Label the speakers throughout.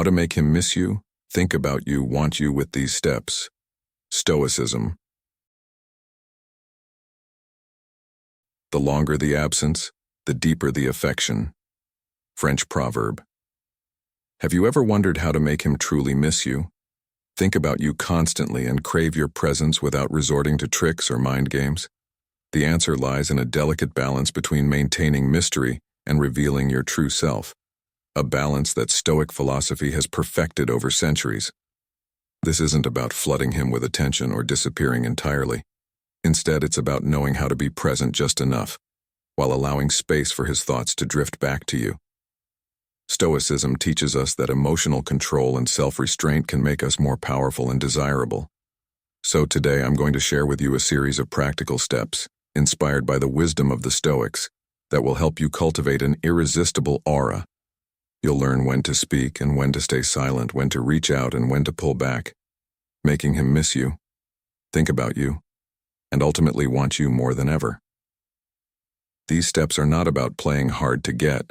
Speaker 1: How to make him miss you, think about you, want you with these steps. Stoicism. The longer the absence, the deeper the affection. French proverb. Have you ever wondered how to make him truly miss you? Think about you constantly and crave your presence without resorting to tricks or mind games? The answer lies in a delicate balance between maintaining mystery and revealing your true self, a balance that Stoic philosophy has perfected over centuries. This isn't about flooding him with attention or disappearing entirely. Instead, it's about knowing how to be present just enough, while allowing space for his thoughts to drift back to you. Stoicism teaches us that emotional control and self-restraint can make us more powerful and desirable. So today I'm going to share with you a series of practical steps, inspired by the wisdom of the Stoics, that will help you cultivate an irresistible aura. You'll learn when to speak and when to stay silent, when to reach out and when to pull back, making him miss you, think about you, and ultimately want you more than ever. These steps are not about playing hard to get,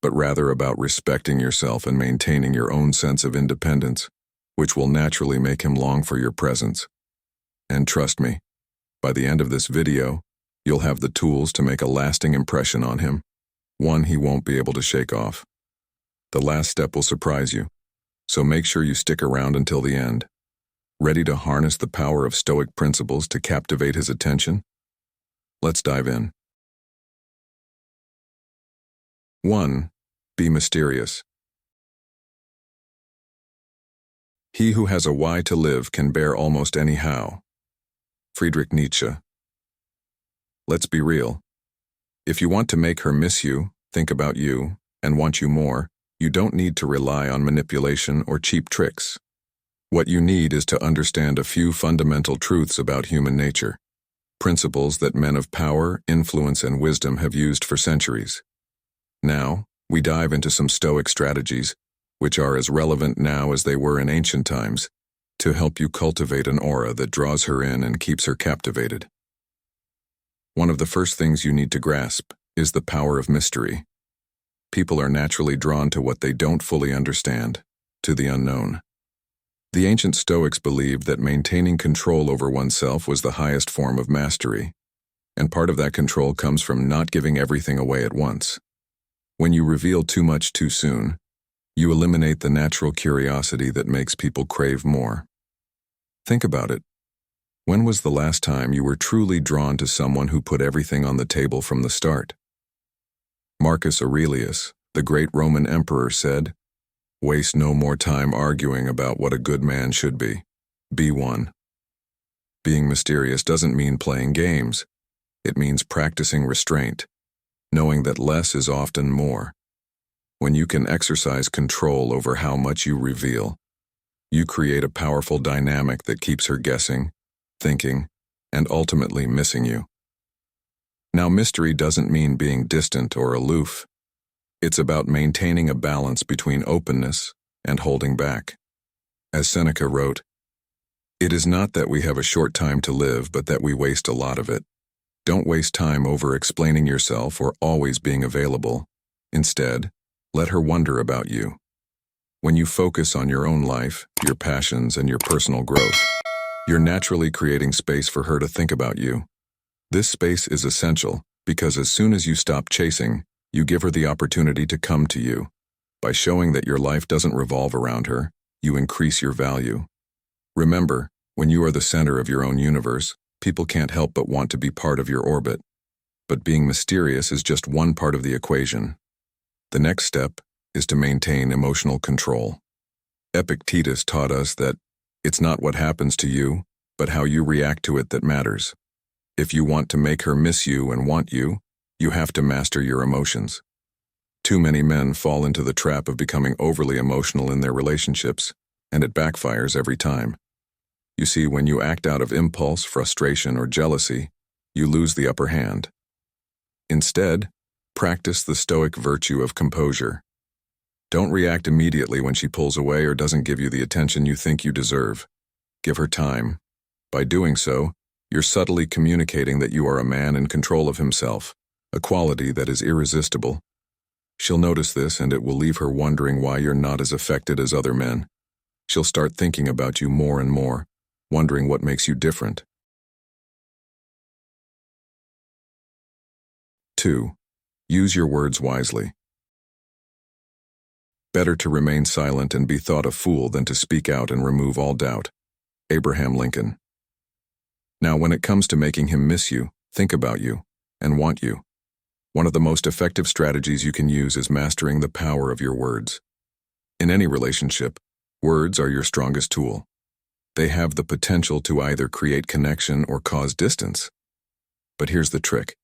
Speaker 1: but rather about respecting yourself and maintaining your own sense of independence, which will naturally make him long for your presence. And trust me, by the end of this video, you'll have the tools to make a lasting impression on him, one he won't be able to shake off. The last step will surprise you, so make sure you stick around until the end. Ready to harness the power of Stoic principles to captivate his attention? Let's dive in. 1. Be mysterious. He who has a why to live can bear almost any how. Friedrich Nietzsche. Let's be real. If you want to make her miss you, think about you, and want you more, you don't need to rely on manipulation or cheap tricks. What you need is to understand a few fundamental truths about human nature, principles that men of power, influence, and wisdom have used for centuries. Now, we dive into some Stoic strategies, which are as relevant now as they were in ancient times, to help you cultivate an aura that draws her in and keeps her captivated. One of the first things you need to grasp is the power of mystery. People are naturally drawn to what they don't fully understand, to the unknown. The ancient Stoics believed that maintaining control over oneself was the highest form of mastery, and part of that control comes from not giving everything away at once. When you reveal too much too soon, you eliminate the natural curiosity that makes people crave more. Think about it. When was the last time you were truly drawn to someone who put everything on the table from the start? Marcus Aurelius, the great Roman emperor, said, "Waste no more time arguing about what a good man should be. Be one." Being mysterious doesn't mean playing games. It means practicing restraint, knowing that less is often more. When you can exercise control over how much you reveal, you create a powerful dynamic that keeps her guessing, thinking, and ultimately missing you. Now, mystery doesn't mean being distant or aloof. It's about maintaining a balance between openness and holding back. As Seneca wrote, "It is not that we have a short time to live, but that we waste a lot of it." Don't waste time over explaining yourself or always being available. Instead, let her wonder about you. When you focus on your own life, your passions, and your personal growth, you're naturally creating space for her to think about you. This space is essential because as soon as you stop chasing, you give her the opportunity to come to you. By showing that your life doesn't revolve around her, you increase your value. Remember, when you are the center of your own universe, people can't help but want to be part of your orbit. But being mysterious is just one part of the equation. The next step is to maintain emotional control. Epictetus taught us that it's not what happens to you, but how you react to it that matters. If you want to make her miss you and want you, you have to master your emotions. Too many men fall into the trap of becoming overly emotional in their relationships, and it backfires every time. You see, when you act out of impulse, frustration, or jealousy, you lose the upper hand. Instead, practice the Stoic virtue of composure. Don't react immediately when she pulls away or doesn't give you the attention you think you deserve. Give her time. By doing so, you're subtly communicating that you are a man in control of himself, a quality that is irresistible. She'll notice this, and it will leave her wondering why you're not as affected as other men. She'll start thinking about you more and more, wondering what makes you different. 2. Use your words wisely. Better to remain silent and be thought a fool than to speak out and remove all doubt. Abraham Lincoln. Now, when it comes to making him miss you, think about you, and want you, one of the most effective strategies you can use is mastering the power of your words. In any relationship, words are your strongest tool. They have the potential to either create connection or cause distance. But here's the trick.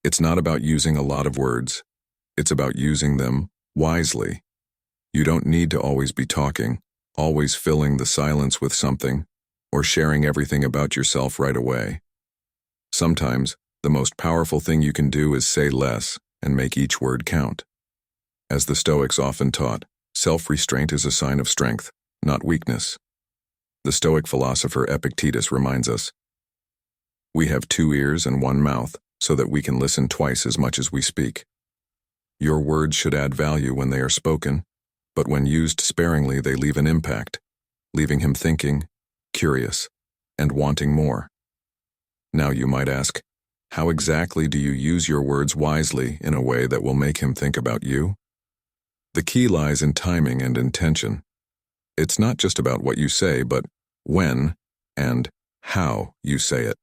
Speaker 1: It's not about using a lot of words. It's about using them wisely. You don't need to always be talking, always filling the silence with something, or sharing everything about yourself right away. Sometimes, the most powerful thing you can do is say less and make each word count. As the Stoics often taught, self-restraint is a sign of strength, not weakness. The Stoic philosopher Epictetus reminds us, "We have 2 ears and 1 mouth, so that we can listen twice as much as we speak." Your words should add value when they are spoken, but when used sparingly they leave an impact, leaving him thinking, curious, and wanting more. Now you might ask, how exactly do you use your words wisely in a way that will make him think about you? The key lies in timing and intention. It's not just about what you say, but when and how you say it.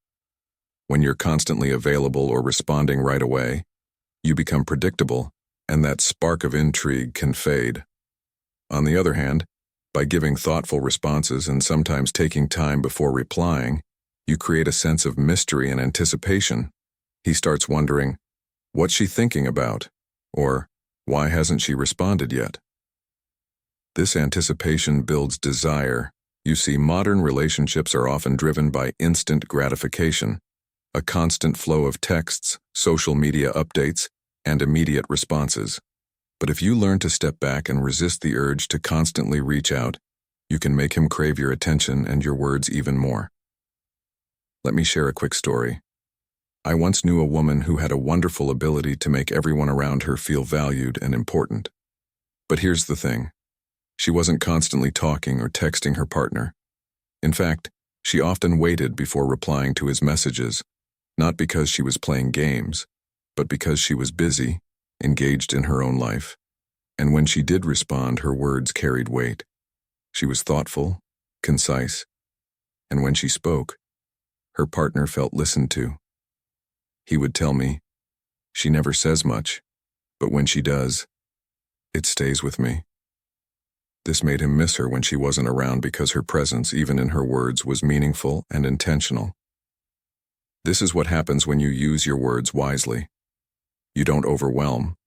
Speaker 1: When you're constantly available or responding right away, you become predictable, and that spark of intrigue can fade. On the other hand, by giving thoughtful responses and sometimes taking time before replying, you create a sense of mystery and anticipation. He starts wondering, what's she thinking about? Or, why hasn't she responded yet? This anticipation builds desire. You see, modern relationships are often driven by instant gratification, a constant flow of texts, social media updates, and immediate responses. But if you learn to step back and resist the urge to constantly reach out, you can make him crave your attention and your words even more. Let me share a quick story. I once knew a woman who had a wonderful ability to make everyone around her feel valued and important. But here's the thing. She wasn't constantly talking or texting her partner. In fact, she often waited before replying to his messages, not because she was playing games, but because she was busy, engaged in her own life. And when she did respond, her words carried weight. She was thoughtful, concise, and when she spoke, her partner felt listened to. He would tell me, "She never says much, but when she does, it stays with me." This made him miss her when she wasn't around because her presence, even in her words, was meaningful and intentional. This is what happens when you use your words wisely. You don't overwhelm,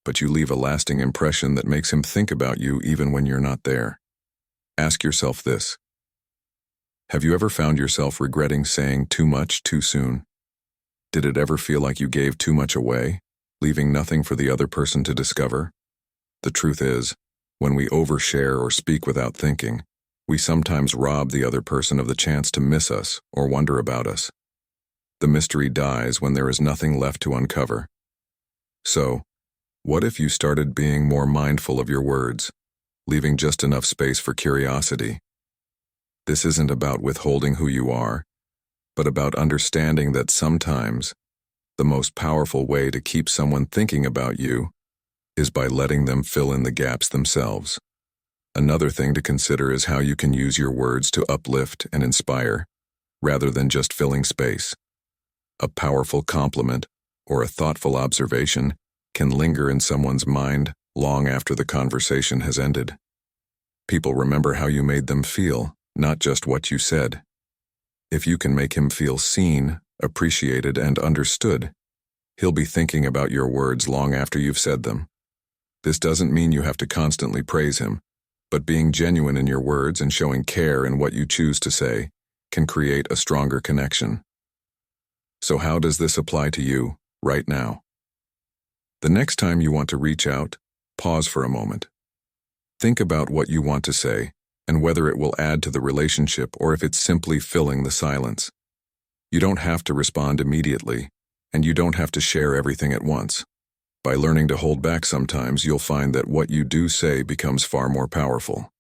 Speaker 1: but you leave a lasting impression that makes him think about you even when you're not there. Ask yourself this. Have you ever found yourself regretting saying too much too soon? Did it ever feel like you gave too much away, leaving nothing for the other person to discover? The truth is, when we overshare or speak without thinking, we sometimes rob the other person of the chance to miss us or wonder about us. The mystery dies when there is nothing left to uncover. So, what if you started being more mindful of your words, leaving just enough space for curiosity? This isn't about withholding who you are, but about understanding that sometimes the most powerful way to keep someone thinking about you is by letting them fill in the gaps themselves. Another thing to consider is how you can use your words to uplift and inspire, rather than just filling space. A powerful compliment or a thoughtful observation can linger in someone's mind long after the conversation has ended. People remember how you made them feel, not just what you said. If you can make him feel seen, appreciated, and understood, he'll be thinking about your words long after you've said them. This doesn't mean you have to constantly praise him, but being genuine in your words and showing care in what you choose to say can create a stronger connection. So how does this apply to you right now? The next time you want to reach out, pause for a moment. Think about what you want to say and whether it will add to the relationship or if it's simply filling the silence. You don't have to respond immediately, and you don't have to share everything at once. By learning to hold back sometimes, you'll find that what you do say becomes far more powerful.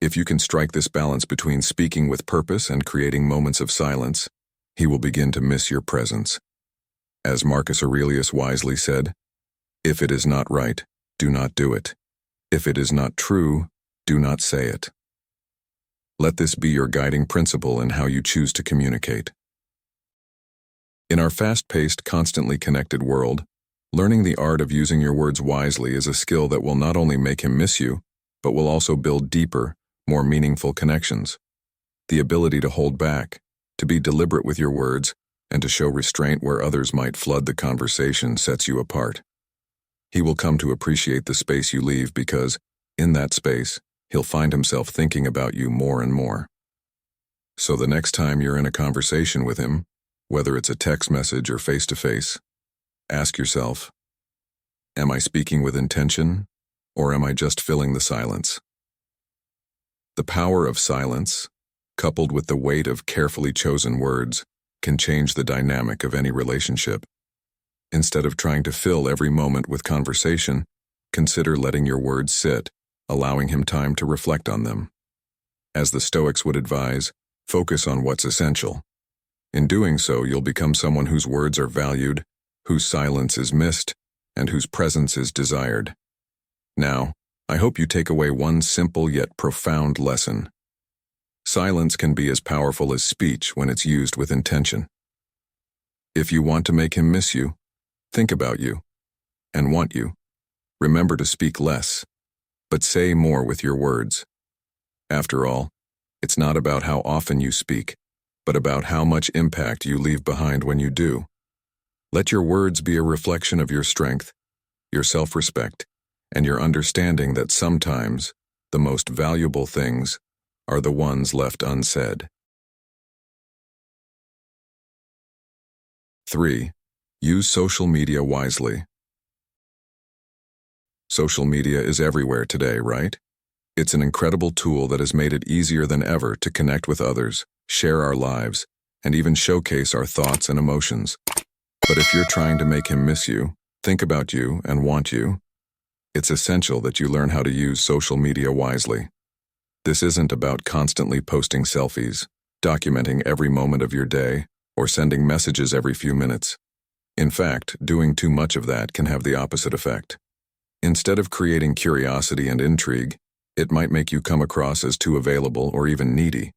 Speaker 1: If you can strike this balance between speaking with purpose and creating moments of silence, he will begin to miss your presence. As Marcus Aurelius wisely said, "If it is not right, do not do it. If it is not true, do not say it." Let this be your guiding principle in how you choose to communicate. In our fast-paced, constantly connected world, learning the art of using your words wisely is a skill that will not only make him miss you, but will also build deeper, more meaningful connections. The ability to hold back, to be deliberate with your words, and to show restraint where others might flood the conversation sets you apart. He will come to appreciate the space you leave because, in that space, he'll find himself thinking about you more and more. So the next time you're in a conversation with him, whether it's a text message or face-to-face, ask yourself, am I speaking with intention, or am I just filling the silence? The power of silence, coupled with the weight of carefully chosen words, can change the dynamic of any relationship. Instead of trying to fill every moment with conversation, consider letting your words sit, allowing him time to reflect on them. As the Stoics would advise, focus on what's essential. In doing so, you'll become someone whose words are valued, whose silence is missed, and whose presence is desired. Now, I hope you take away one simple yet profound lesson. Silence can be as powerful as speech when it's used with intention. If you want to make him miss you, think about you, and want you, remember to speak less, but say more with your words. After all, it's not about how often you speak, but about how much impact you leave behind when you do. Let your words be a reflection of your strength, your self-respect, and your understanding that sometimes the most valuable things are the ones left unsaid. 3. Use social media wisely. Social media is everywhere today, right? It's an incredible tool that has made it easier than ever to connect with others, share our lives, and even showcase our thoughts and emotions. But if you're trying to make him miss you, think about you, and want you, it's essential that you learn how to use social media wisely. This isn't about constantly posting selfies, documenting every moment of your day, or sending messages every few minutes. In fact, doing too much of that can have the opposite effect. Instead of creating curiosity and intrigue, it might make you come across as too available or even needy.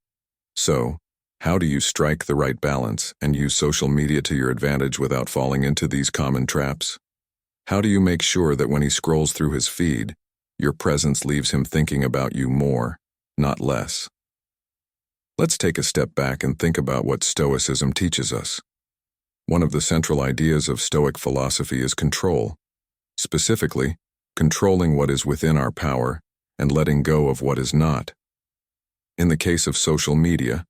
Speaker 1: So, how do you strike the right balance and use social media to your advantage without falling into these common traps? How do you make sure that when he scrolls through his feed, your presence leaves him thinking about you more, not less? Let's take a step back and think about what Stoicism teaches us. One of the central ideas of Stoic philosophy is control. Specifically, controlling what is within our power and letting go of what is not. In the case of social media,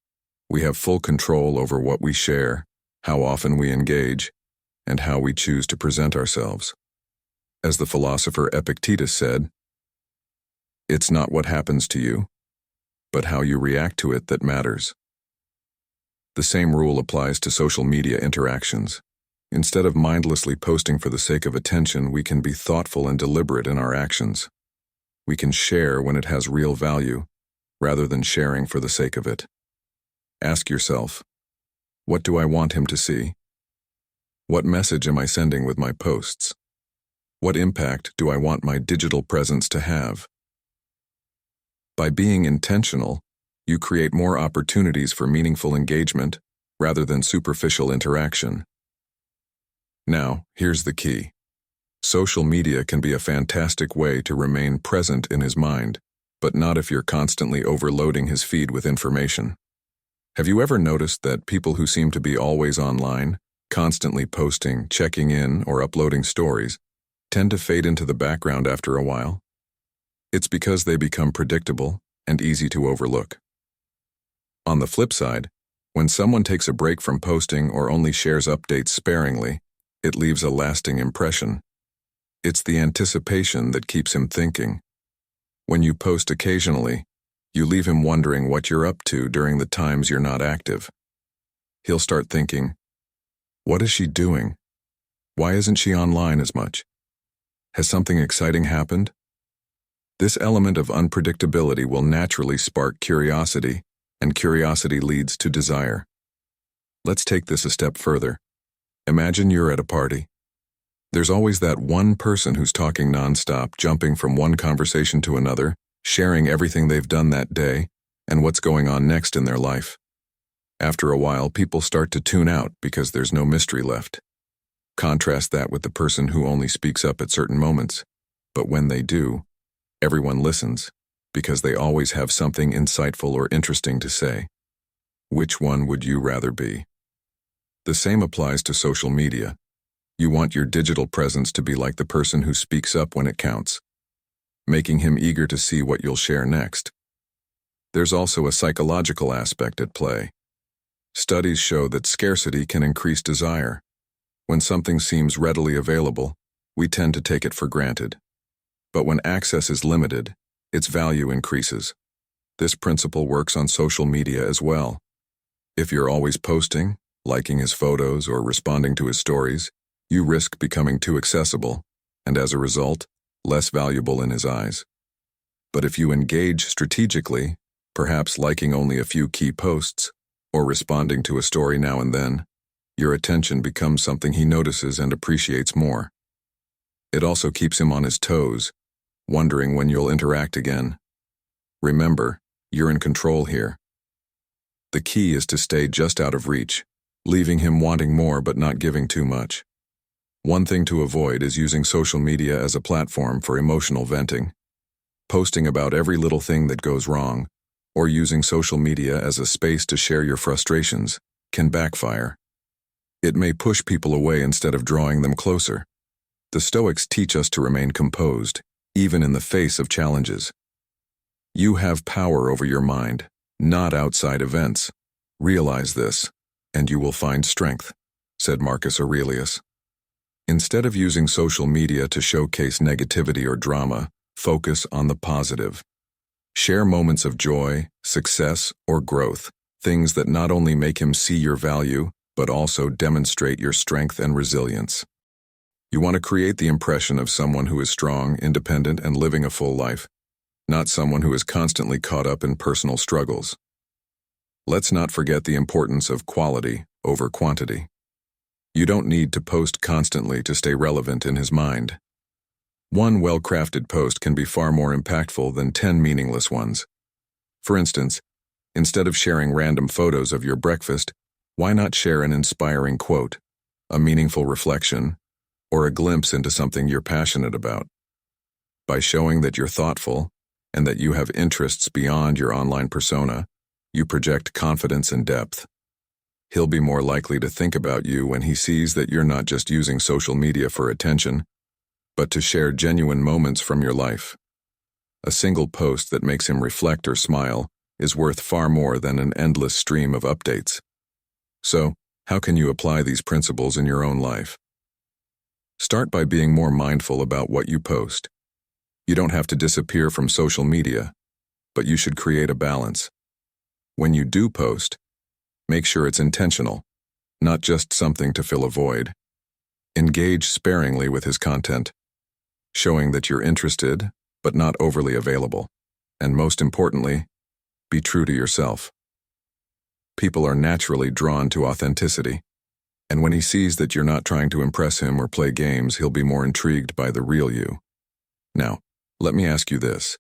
Speaker 1: we have full control over what we share, how often we engage, and how we choose to present ourselves. As the philosopher Epictetus said, "It's not what happens to you, but how you react to it that matters." The same rule applies to social media interactions. Instead of mindlessly posting for the sake of attention, we can be thoughtful and deliberate in our actions. We can share when it has real value, rather than sharing for the sake of it. Ask yourself, what do I want him to see? What message am I sending with my posts? What impact do I want my digital presence to have? By being intentional, you create more opportunities for meaningful engagement rather than superficial interaction. Now, here's the key. Social media can be a fantastic way to remain present in his mind, but not if you're constantly overloading his feed with information. Have you ever noticed that people who seem to be always online, constantly posting, checking in, or uploading stories, tend to fade into the background after a while? It's because they become predictable and easy to overlook. On the flip side, when someone takes a break from posting or only shares updates sparingly, it leaves a lasting impression. It's the anticipation that keeps him thinking. When you post occasionally, you leave him wondering what you're up to during the times you're not active. He'll start thinking, what is she doing? Why isn't she online as much? Has something exciting happened? This element of unpredictability will naturally spark curiosity, and curiosity leads to desire. Let's take this a step further. Imagine you're at a party. There's always that one person who's talking nonstop, jumping from one conversation to another, sharing everything they've done that day, and what's going on next in their life. After a while, people start to tune out because there's no mystery left. Contrast that with the person who only speaks up at certain moments, but when they do, everyone listens, because they always have something insightful or interesting to say. Which one would you rather be? The same applies to social media. You want your digital presence to be like the person who speaks up when it counts, making him eager to see what you'll share next. There's also a psychological aspect at play. Studies show that scarcity can increase desire. When something seems readily available, we tend to take it for granted. But when access is limited, its value increases. This principle works on social media as well. If you're always posting, liking his photos, or responding to his stories, you risk becoming too accessible, and as a result, less valuable in his eyes. But if you engage strategically, perhaps liking only a few key posts, or responding to a story now and then, your attention becomes something he notices and appreciates more. It also keeps him on his toes, wondering when you'll interact again. Remember, you're in control here. The key is to stay just out of reach, leaving him wanting more but not giving too much. One thing to avoid is using social media as a platform for emotional venting. Posting about every little thing that goes wrong, or using social media as a space to share your frustrations, can backfire. It may push people away instead of drawing them closer. The Stoics teach us to remain composed, even in the face of challenges. You have power over your mind, not outside events. Realize this, and you will find strength, said Marcus Aurelius. Instead of using social media to showcase negativity or drama, focus on the positive. Share moments of joy, success, or growth, things that not only make him see your value, but also demonstrate your strength and resilience. You want to create the impression of someone who is strong, independent, and living a full life, not someone who is constantly caught up in personal struggles. Let's not forget the importance of quality over quantity. You don't need to post constantly to stay relevant in his mind. One well-crafted post can be far more impactful than 10 meaningless ones. For instance, instead of sharing random photos of your breakfast, why not share an inspiring quote, a meaningful reflection, or a glimpse into something you're passionate about? By showing that you're thoughtful and that you have interests beyond your online persona, you project confidence and depth. He'll be more likely to think about you when he sees that you're not just using social media for attention, but to share genuine moments from your life. A single post that makes him reflect or smile is worth far more than an endless stream of updates. So, how can you apply these principles in your own life? Start by being more mindful about what you post. You don't have to disappear from social media, but you should create a balance. When you do post, make sure it's intentional, not just something to fill a void. Engage sparingly with his content, showing that you're interested, but not overly available. And most importantly, be true to yourself. People are naturally drawn to authenticity, and when he sees that you're not trying to impress him or play games, he'll be more intrigued by the real you. Now, let me ask you this.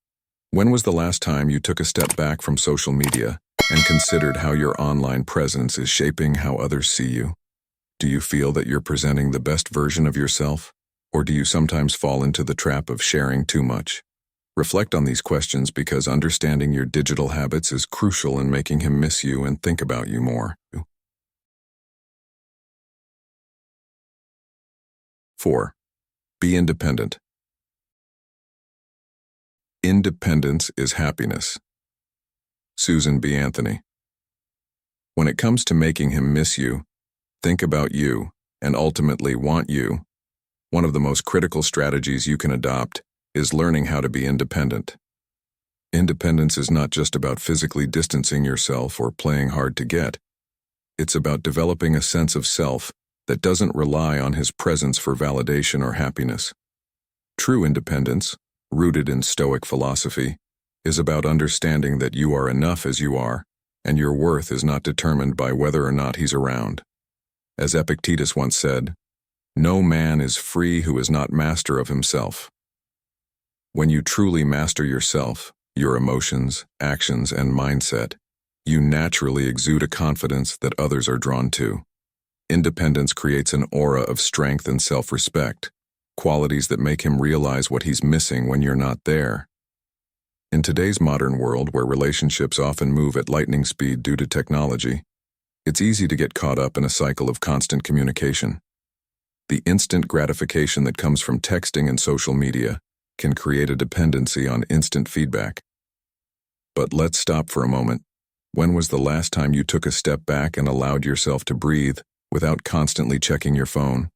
Speaker 1: When was the last time you took a step back from social media and considered how your online presence is shaping how others see you? Do you feel that you're presenting the best version of yourself, or do you sometimes fall into the trap of sharing too much? Reflect on these questions because understanding your digital habits is crucial in making him miss you and think about you more. 4. Be independent. Independence is happiness. Susan B. Anthony. When it comes to making him miss you, think about you, and ultimately want you, one of the most critical strategies you can adopt is learning how to be independent. Independence is not just about physically distancing yourself or playing hard to get. It's about developing a sense of self that doesn't rely on his presence for validation or happiness. True independence, rooted in Stoic philosophy, is about understanding that you are enough as you are, and your worth is not determined by whether or not he's around. As Epictetus once said, "No man is free who is not master of himself." When you truly master yourself, your emotions, actions, and mindset, you naturally exude a confidence that others are drawn to. Independence creates an aura of strength and self-respect, qualities that make him realize what he's missing when you're not there. In today's modern world, where relationships often move at lightning speed due to technology, it's easy to get caught up in a cycle of constant communication. The instant gratification that comes from texting and social media can create a dependency on instant feedback. But let's stop for a moment. When was the last time you took a step back and allowed yourself to breathe without constantly checking your phone?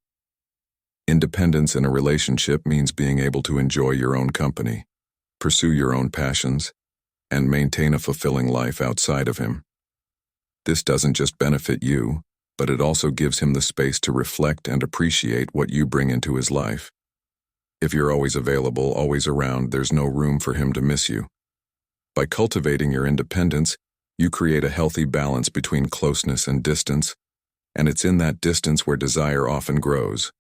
Speaker 1: Independence in a relationship means being able to enjoy your own company, pursue your own passions, and maintain a fulfilling life outside of him. This doesn't just benefit you, but it also gives him the space to reflect and appreciate what you bring into his life. If you're always available, always around, there's no room for him to miss you. By cultivating your independence, you create a healthy balance between closeness and distance, and it's in that distance where desire often grows.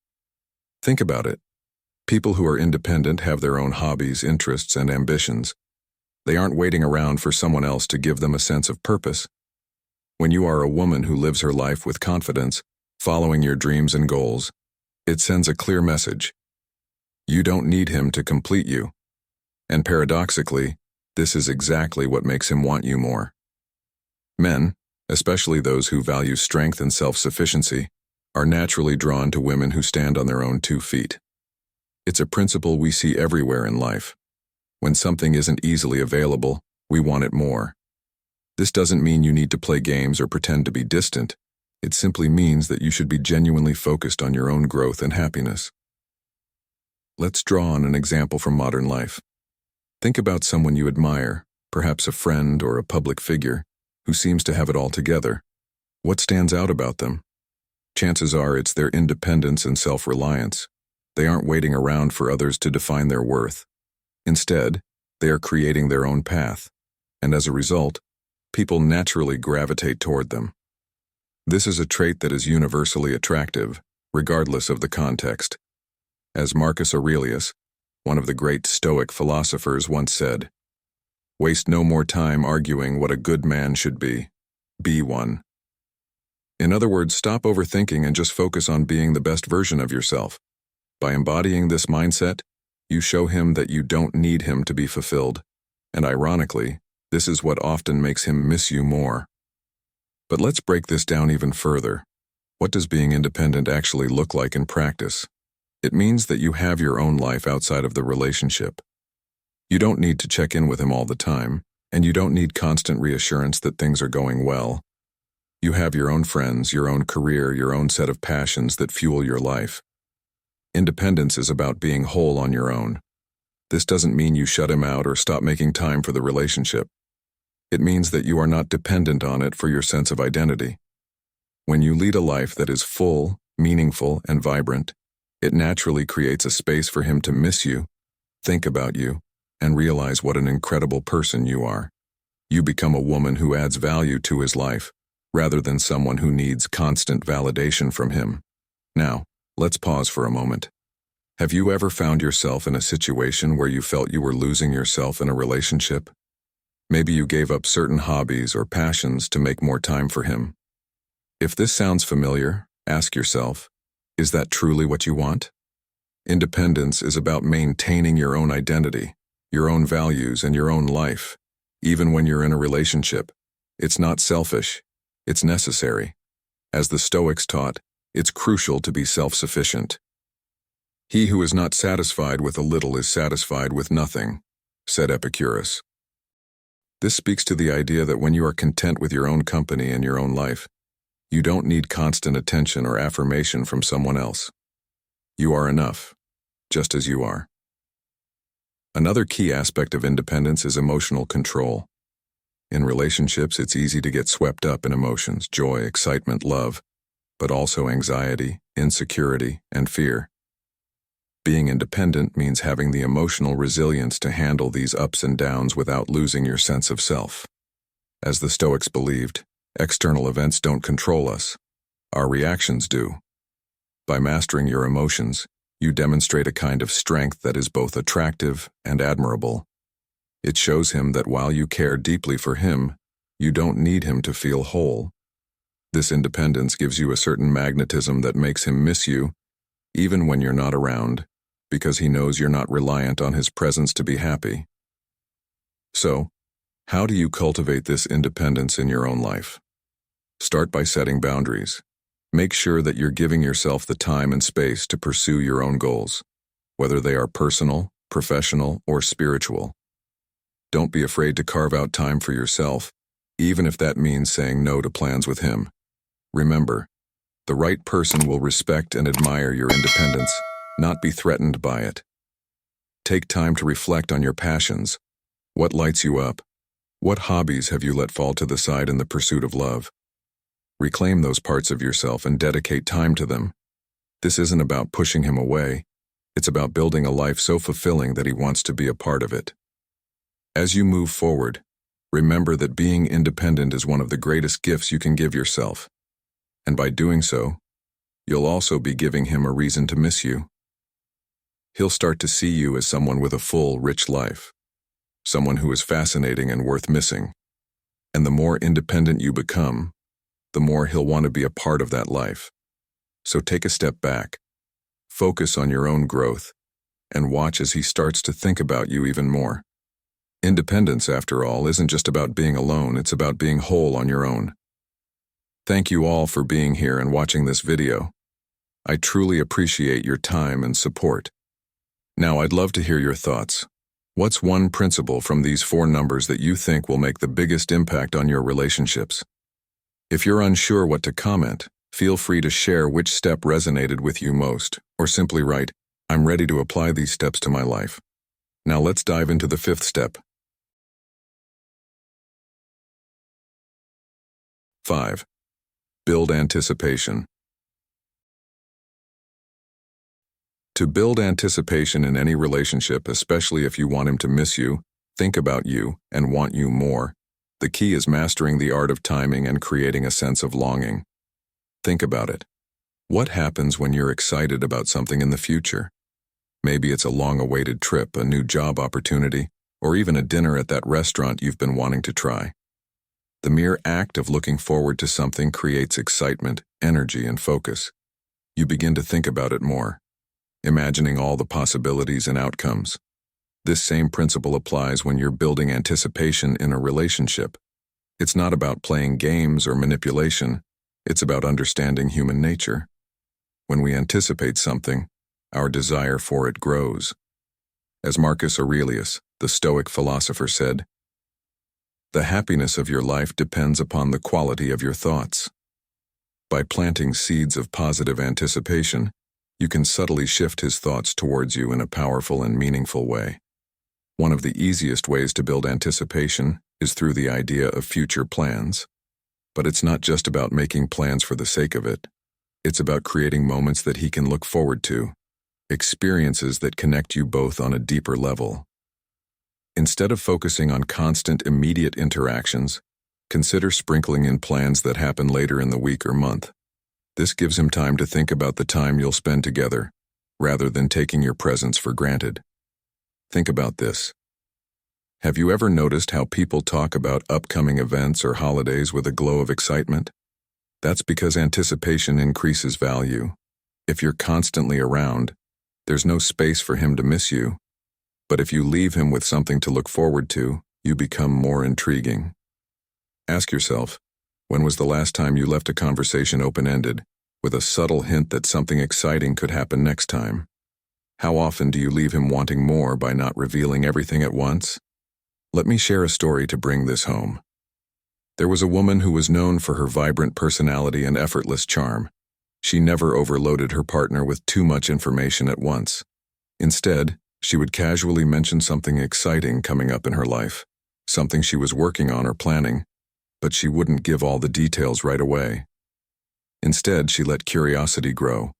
Speaker 1: Think about it. People who are independent have their own hobbies, interests, and ambitions. They aren't waiting around for someone else to give them a sense of purpose. When you are a woman who lives her life with confidence, following your dreams and goals, it sends a clear message. You don't need him to complete you. And paradoxically, this is exactly what makes him want you more. Men, especially those who value strength and self-sufficiency, are naturally drawn to women who stand on their own 2 feet. It's a principle we see everywhere in life. When something isn't easily available, we want it more. This doesn't mean you need to play games or pretend to be distant. It simply means that you should be genuinely focused on your own growth and happiness. Let's draw on an example from modern life. Think about someone you admire, perhaps a friend or a public figure, who seems to have it all together. What stands out about them? Chances are it's their independence and self-reliance. They aren't waiting around for others to define their worth. Instead, they are creating their own path, and as a result, people naturally gravitate toward them. This is a trait that is universally attractive, regardless of the context. As Marcus Aurelius, one of the great Stoic philosophers, once said, "Waste no more time arguing what a good man should be one." In other words, stop overthinking and just focus on being the best version of yourself. By embodying this mindset, you show him that you don't need him to be fulfilled, and ironically, this is what often makes him miss you more. But let's break this down even further. What does being independent actually look like in practice? It means that you have your own life outside of the relationship. You don't need to check in with him all the time, and you don't need constant reassurance that things are going well. You have your own friends, your own career, your own set of passions that fuel your life. Independence is about being whole on your own. This doesn't mean you shut him out or stop making time for the relationship. It means that you are not dependent on it for your sense of identity. When you lead a life that is full, meaningful, and vibrant, it naturally creates a space for him to miss you, think about you, and realize what an incredible person you are. You become a woman who adds value to his life, rather than someone who needs constant validation from him. Now, let's pause for a moment. Have you ever found yourself in a situation where you felt you were losing yourself in a relationship? Maybe you gave up certain hobbies or passions to make more time for him. If this sounds familiar, ask yourself, is that truly what you want? Independence is about maintaining your own identity, your own values, and your own life, even when you're in a relationship. It's not selfish, it's necessary. As the Stoics taught, it's crucial to be self-sufficient. "He who is not satisfied with a little is satisfied with nothing," said Epicurus. This speaks to the idea that when you are content with your own company and your own life, you don't need constant attention or affirmation from someone else. You are enough, just as you are. Another key aspect of independence is emotional control. In relationships, it's easy to get swept up in emotions, joy, excitement, love, but also anxiety, insecurity, and fear. Being independent means having the emotional resilience to handle these ups and downs without losing your sense of self. As the Stoics believed, external events don't control us. Our reactions do. By mastering your emotions, you demonstrate a kind of strength that is both attractive and admirable. It shows him that while you care deeply for him, you don't need him to feel whole. This independence gives you a certain magnetism that makes him miss you, even when you're not around, because he knows you're not reliant on his presence to be happy. So, how do you cultivate this independence in your own life? Start by setting boundaries. Make sure that you're giving yourself the time and space to pursue your own goals, whether they are personal, professional, or spiritual. Don't be afraid to carve out time for yourself, even if that means saying no to plans with him. Remember, the right person will respect and admire your independence, not be threatened by it. Take time to reflect on your passions. What lights you up? What hobbies have you let fall to the side in the pursuit of love? Reclaim those parts of yourself and dedicate time to them. This isn't about pushing him away. It's about building a life so fulfilling that he wants to be a part of it. As you move forward, remember that being independent is one of the greatest gifts you can give yourself. And by doing so, you'll also be giving him a reason to miss you. He'll start to see you as someone with a full, rich life, someone who is fascinating and worth missing. And the more independent you become, the more he'll want to be a part of that life. So take a step back, focus on your own growth, and watch as he starts to think about you even more. Independence, after all, isn't just about being alone, it's about being whole on your own. Thank you all for being here and watching this video. I truly appreciate your time and support. Now I'd love to hear your thoughts. What's one principle from these 4 numbers that you think will make the biggest impact on your relationships? If you're unsure what to comment, feel free to share which step resonated with you most, or simply write, "I'm ready to apply these steps to my life." Now let's dive into the 5th step. 5. Build anticipation. To build anticipation in any relationship, especially if you want him to miss you, think about you, and want you more, the key is mastering the art of timing and creating a sense of longing. Think about it. What happens when you're excited about something in the future? Maybe it's a long-awaited trip, a new job opportunity, or even a dinner at that restaurant you've been wanting to try. The mere act of looking forward to something creates excitement, energy, and focus. You begin to think about it more, imagining all the possibilities and outcomes. This same principle applies when you're building anticipation in a relationship. It's not about playing games or manipulation, it's about understanding human nature. When we anticipate something, our desire for it grows. As Marcus Aurelius, the Stoic philosopher, said, "The happiness of your life depends upon the quality of your thoughts." By planting seeds of positive anticipation, you can subtly shift his thoughts towards you in a powerful and meaningful way. One of the easiest ways to build anticipation is through the idea of future plans. But it's not just about making plans for the sake of it. It's about creating moments that he can look forward to, experiences that connect you both on a deeper level. Instead of focusing on constant, immediate interactions, consider sprinkling in plans that happen later in the week or month. This gives him time to think about the time you'll spend together, rather than taking your presence for granted. Think about this. Have you ever noticed how people talk about upcoming events or holidays with a glow of excitement? That's because anticipation increases value. If you're constantly around, there's no space for him to miss you. But if you leave him with something to look forward to, you become more intriguing. Ask yourself, when was the last time you left a conversation open-ended, with a subtle hint that something exciting could happen next time? How often do you leave him wanting more by not revealing everything at once? Let me share a story to bring this home. There was a woman who was known for her vibrant personality and effortless charm. She never overloaded her partner with too much information at once. Instead, she would casually mention something exciting coming up in her life, something she was working on or planning, but she wouldn't give all the details right away. Instead, she let curiosity grow.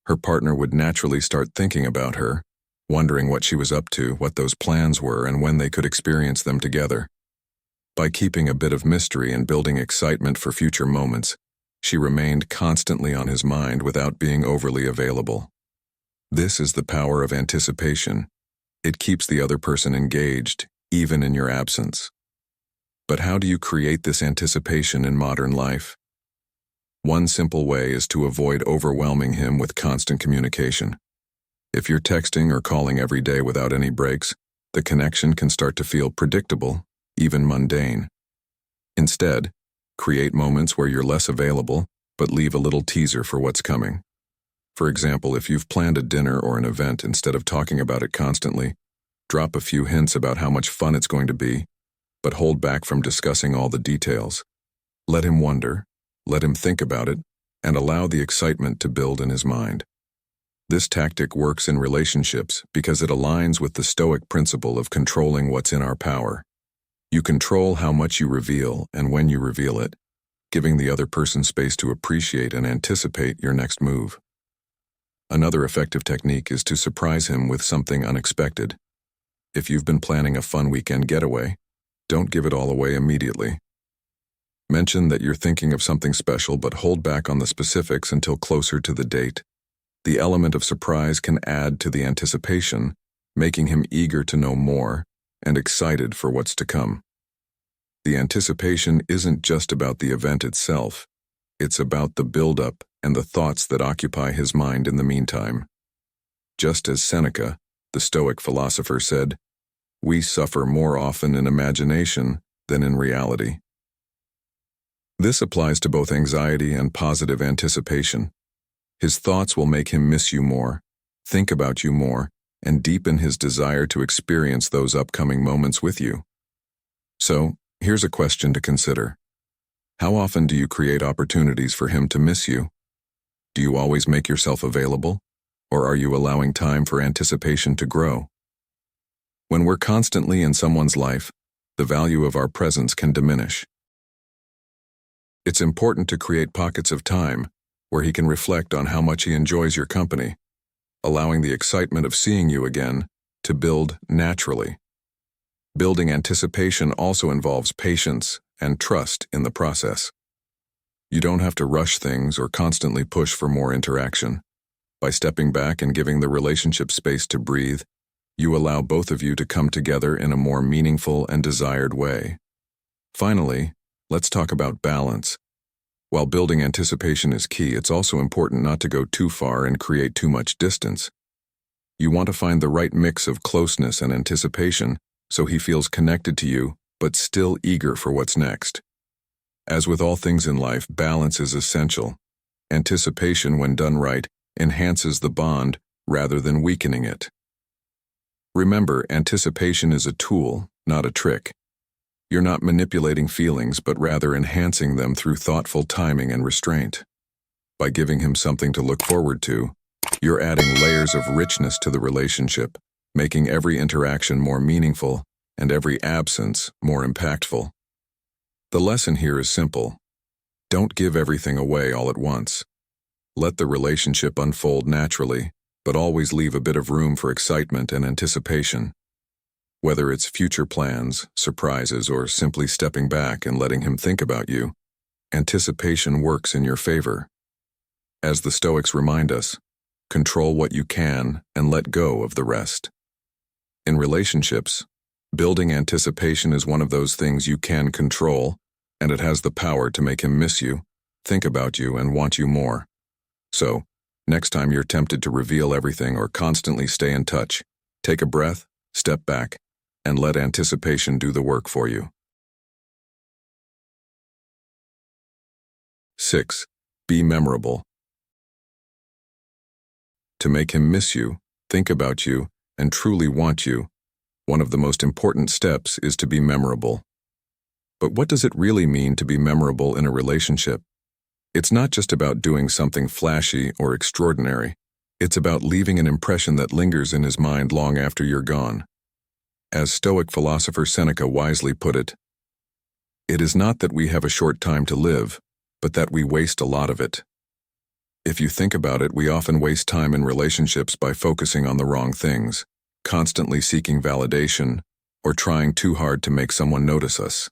Speaker 1: Her partner would naturally start thinking about her, wondering what she was up to, what those plans were, and when they could experience them together. By keeping a bit of mystery and building excitement for future moments, she remained constantly on his mind without being overly available. This is the power of anticipation. It keeps the other person engaged, even in your absence. But how do you create this anticipation in modern life? One simple way is to avoid overwhelming him with constant communication. If you're texting or calling every day without any breaks, the connection can start to feel predictable, even mundane. Instead, create moments where you're less available, but leave a little teaser for what's coming. For example, if you've planned a dinner or an event, instead of talking about it constantly, drop a few hints about how much fun it's going to be, but hold back from discussing all the details. Let him wonder, let him think about it, and allow the excitement to build in his mind. This tactic works in relationships because it aligns with the Stoic principle of controlling what's in our power. You control how much you reveal and when you reveal it, giving the other person space to appreciate and anticipate your next move. Another effective technique is to surprise him with something unexpected. If you've been planning a fun weekend getaway, don't give it all away immediately. Mention that you're thinking of something special, but hold back on the specifics until closer to the date. The element of surprise can add to the anticipation, making him eager to know more and excited for what's to come. The anticipation isn't just about the event itself. It's about the build-up and the thoughts that occupy his mind in the meantime. Just as Seneca, the Stoic philosopher, said, "We suffer more often in imagination than in reality." This applies to both anxiety and positive anticipation. His thoughts will make him miss you more, think about you more, and deepen his desire to experience those upcoming moments with you. So, here's a question to consider. How often do you create opportunities for him to miss you? Do you always make yourself available, or are you allowing time for anticipation to grow? When we're constantly in someone's life, the value of our presence can diminish. It's important to create pockets of time where he can reflect on how much he enjoys your company, allowing the excitement of seeing you again to build naturally. Building anticipation also involves patience and trust in the process. You don't have to rush things or constantly push for more interaction. By stepping back and giving the relationship space to breathe, you allow both of you to come together in a more meaningful and desired way. Finally, let's talk about balance. While building anticipation is key, it's also important not to go too far and create too much distance. You want to find the right mix of closeness and anticipation so he feels connected to you, but still eager for what's next. As with all things in life, balance is essential. Anticipation, when done right, enhances the bond rather than weakening it. Remember, anticipation is a tool, not a trick. You're not manipulating feelings, but rather enhancing them through thoughtful timing and restraint. By giving him something to look forward to, you're adding layers of richness to the relationship, making every interaction more meaningful and every absence more impactful. The lesson here is simple. Don't give everything away all at once. Let the relationship unfold naturally, but always leave a bit of room for excitement and anticipation. Whether it's future plans, surprises, or simply stepping back and letting him think about you, anticipation works in your favor. As the Stoics remind us, control what you can and let go of the rest. In relationships, building anticipation is one of those things you can control, and it has the power to make him miss you, think about you, and want you more. So, next time you're tempted to reveal everything or constantly stay in touch, take a breath, step back, and let anticipation do the work for you. 6. Be memorable. To make him miss you, think about you, and truly want you, one of the most important steps is to be memorable. But what does it really mean to be memorable in a relationship? It's not just about doing something flashy or extraordinary. It's about leaving an impression that lingers in his mind long after you're gone. As Stoic philosopher Seneca wisely put it, "It is not that we have a short time to live, but that we waste a lot of it." If you think about it, we often waste time in relationships by focusing on the wrong things, constantly seeking validation, or trying too hard to make someone notice us.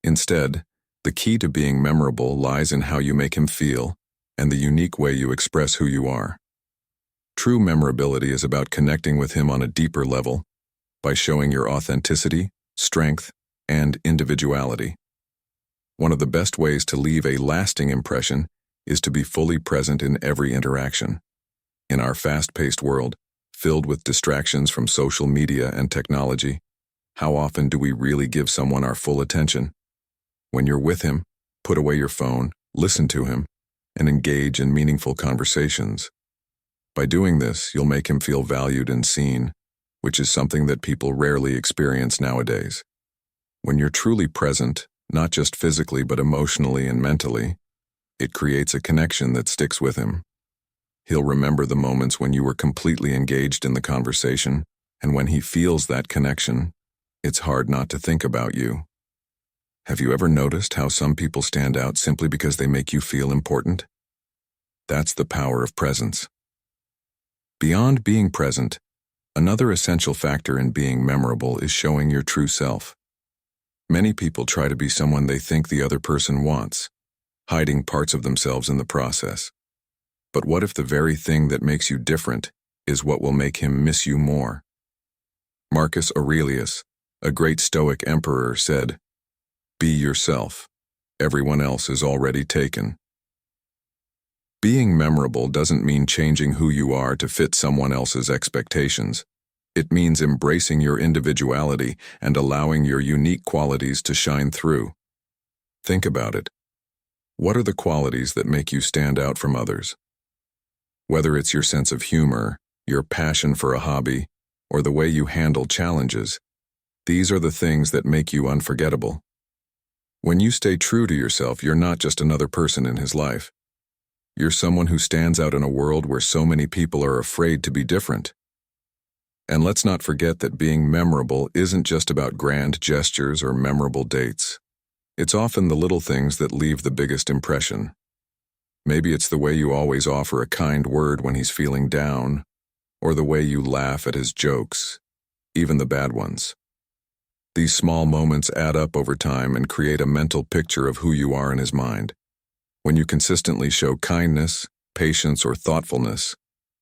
Speaker 1: Instead, the key to being memorable lies in how you make him feel and the unique way you express who you are. True memorability is about connecting with him on a deeper level by showing your authenticity, strength, and individuality. One of the best ways to leave a lasting impression is to be fully present in every interaction. In our fast-paced world, filled with distractions from social media and technology, how often do we really give someone our full attention? When you're with him, put away your phone, listen to him, and engage in meaningful conversations. By doing this, you'll make him feel valued and seen, which is something that people rarely experience nowadays. When you're truly present, not just physically but emotionally and mentally, it creates a connection that sticks with him. He'll remember the moments when you were completely engaged in the conversation, and when he feels that connection, it's hard not to think about you. Have you ever noticed how some people stand out simply because they make you feel important? That's the power of presence. Beyond being present, another essential factor in being memorable is showing your true self. Many people try to be someone they think the other person wants, hiding parts of themselves in the process. But what if the very thing that makes you different is what will make him miss you more? Marcus Aurelius, a great Stoic emperor, said, "Be yourself. Everyone else is already taken." Being memorable doesn't mean changing who you are to fit someone else's expectations. It means embracing your individuality and allowing your unique qualities to shine through. Think about it. What are the qualities that make you stand out from others? Whether it's your sense of humor, your passion for a hobby, or the way you handle challenges, these are the things that make you unforgettable. When you stay true to yourself, you're not just another person in his life. You're someone who stands out in a world where so many people are afraid to be different. And let's not forget that being memorable isn't just about grand gestures or memorable dates. It's often the little things that leave the biggest impression. Maybe it's the way you always offer a kind word when he's feeling down, or the way you laugh at his jokes, even the bad ones. These small moments add up over time and create a mental picture of who you are in his mind. When you consistently show kindness, patience, or thoughtfulness,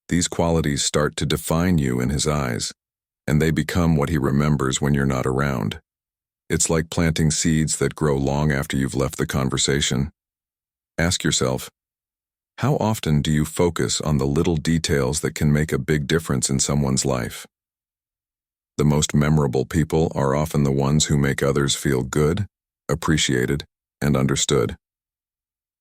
Speaker 1: these qualities start to define you in his eyes, and they become what he remembers when you're not around. It's like planting seeds that grow long after you've left the conversation. Ask yourself, how often do you focus on the little details that can make a big difference in someone's life? The most memorable people are often the ones who make others feel good, appreciated, and understood.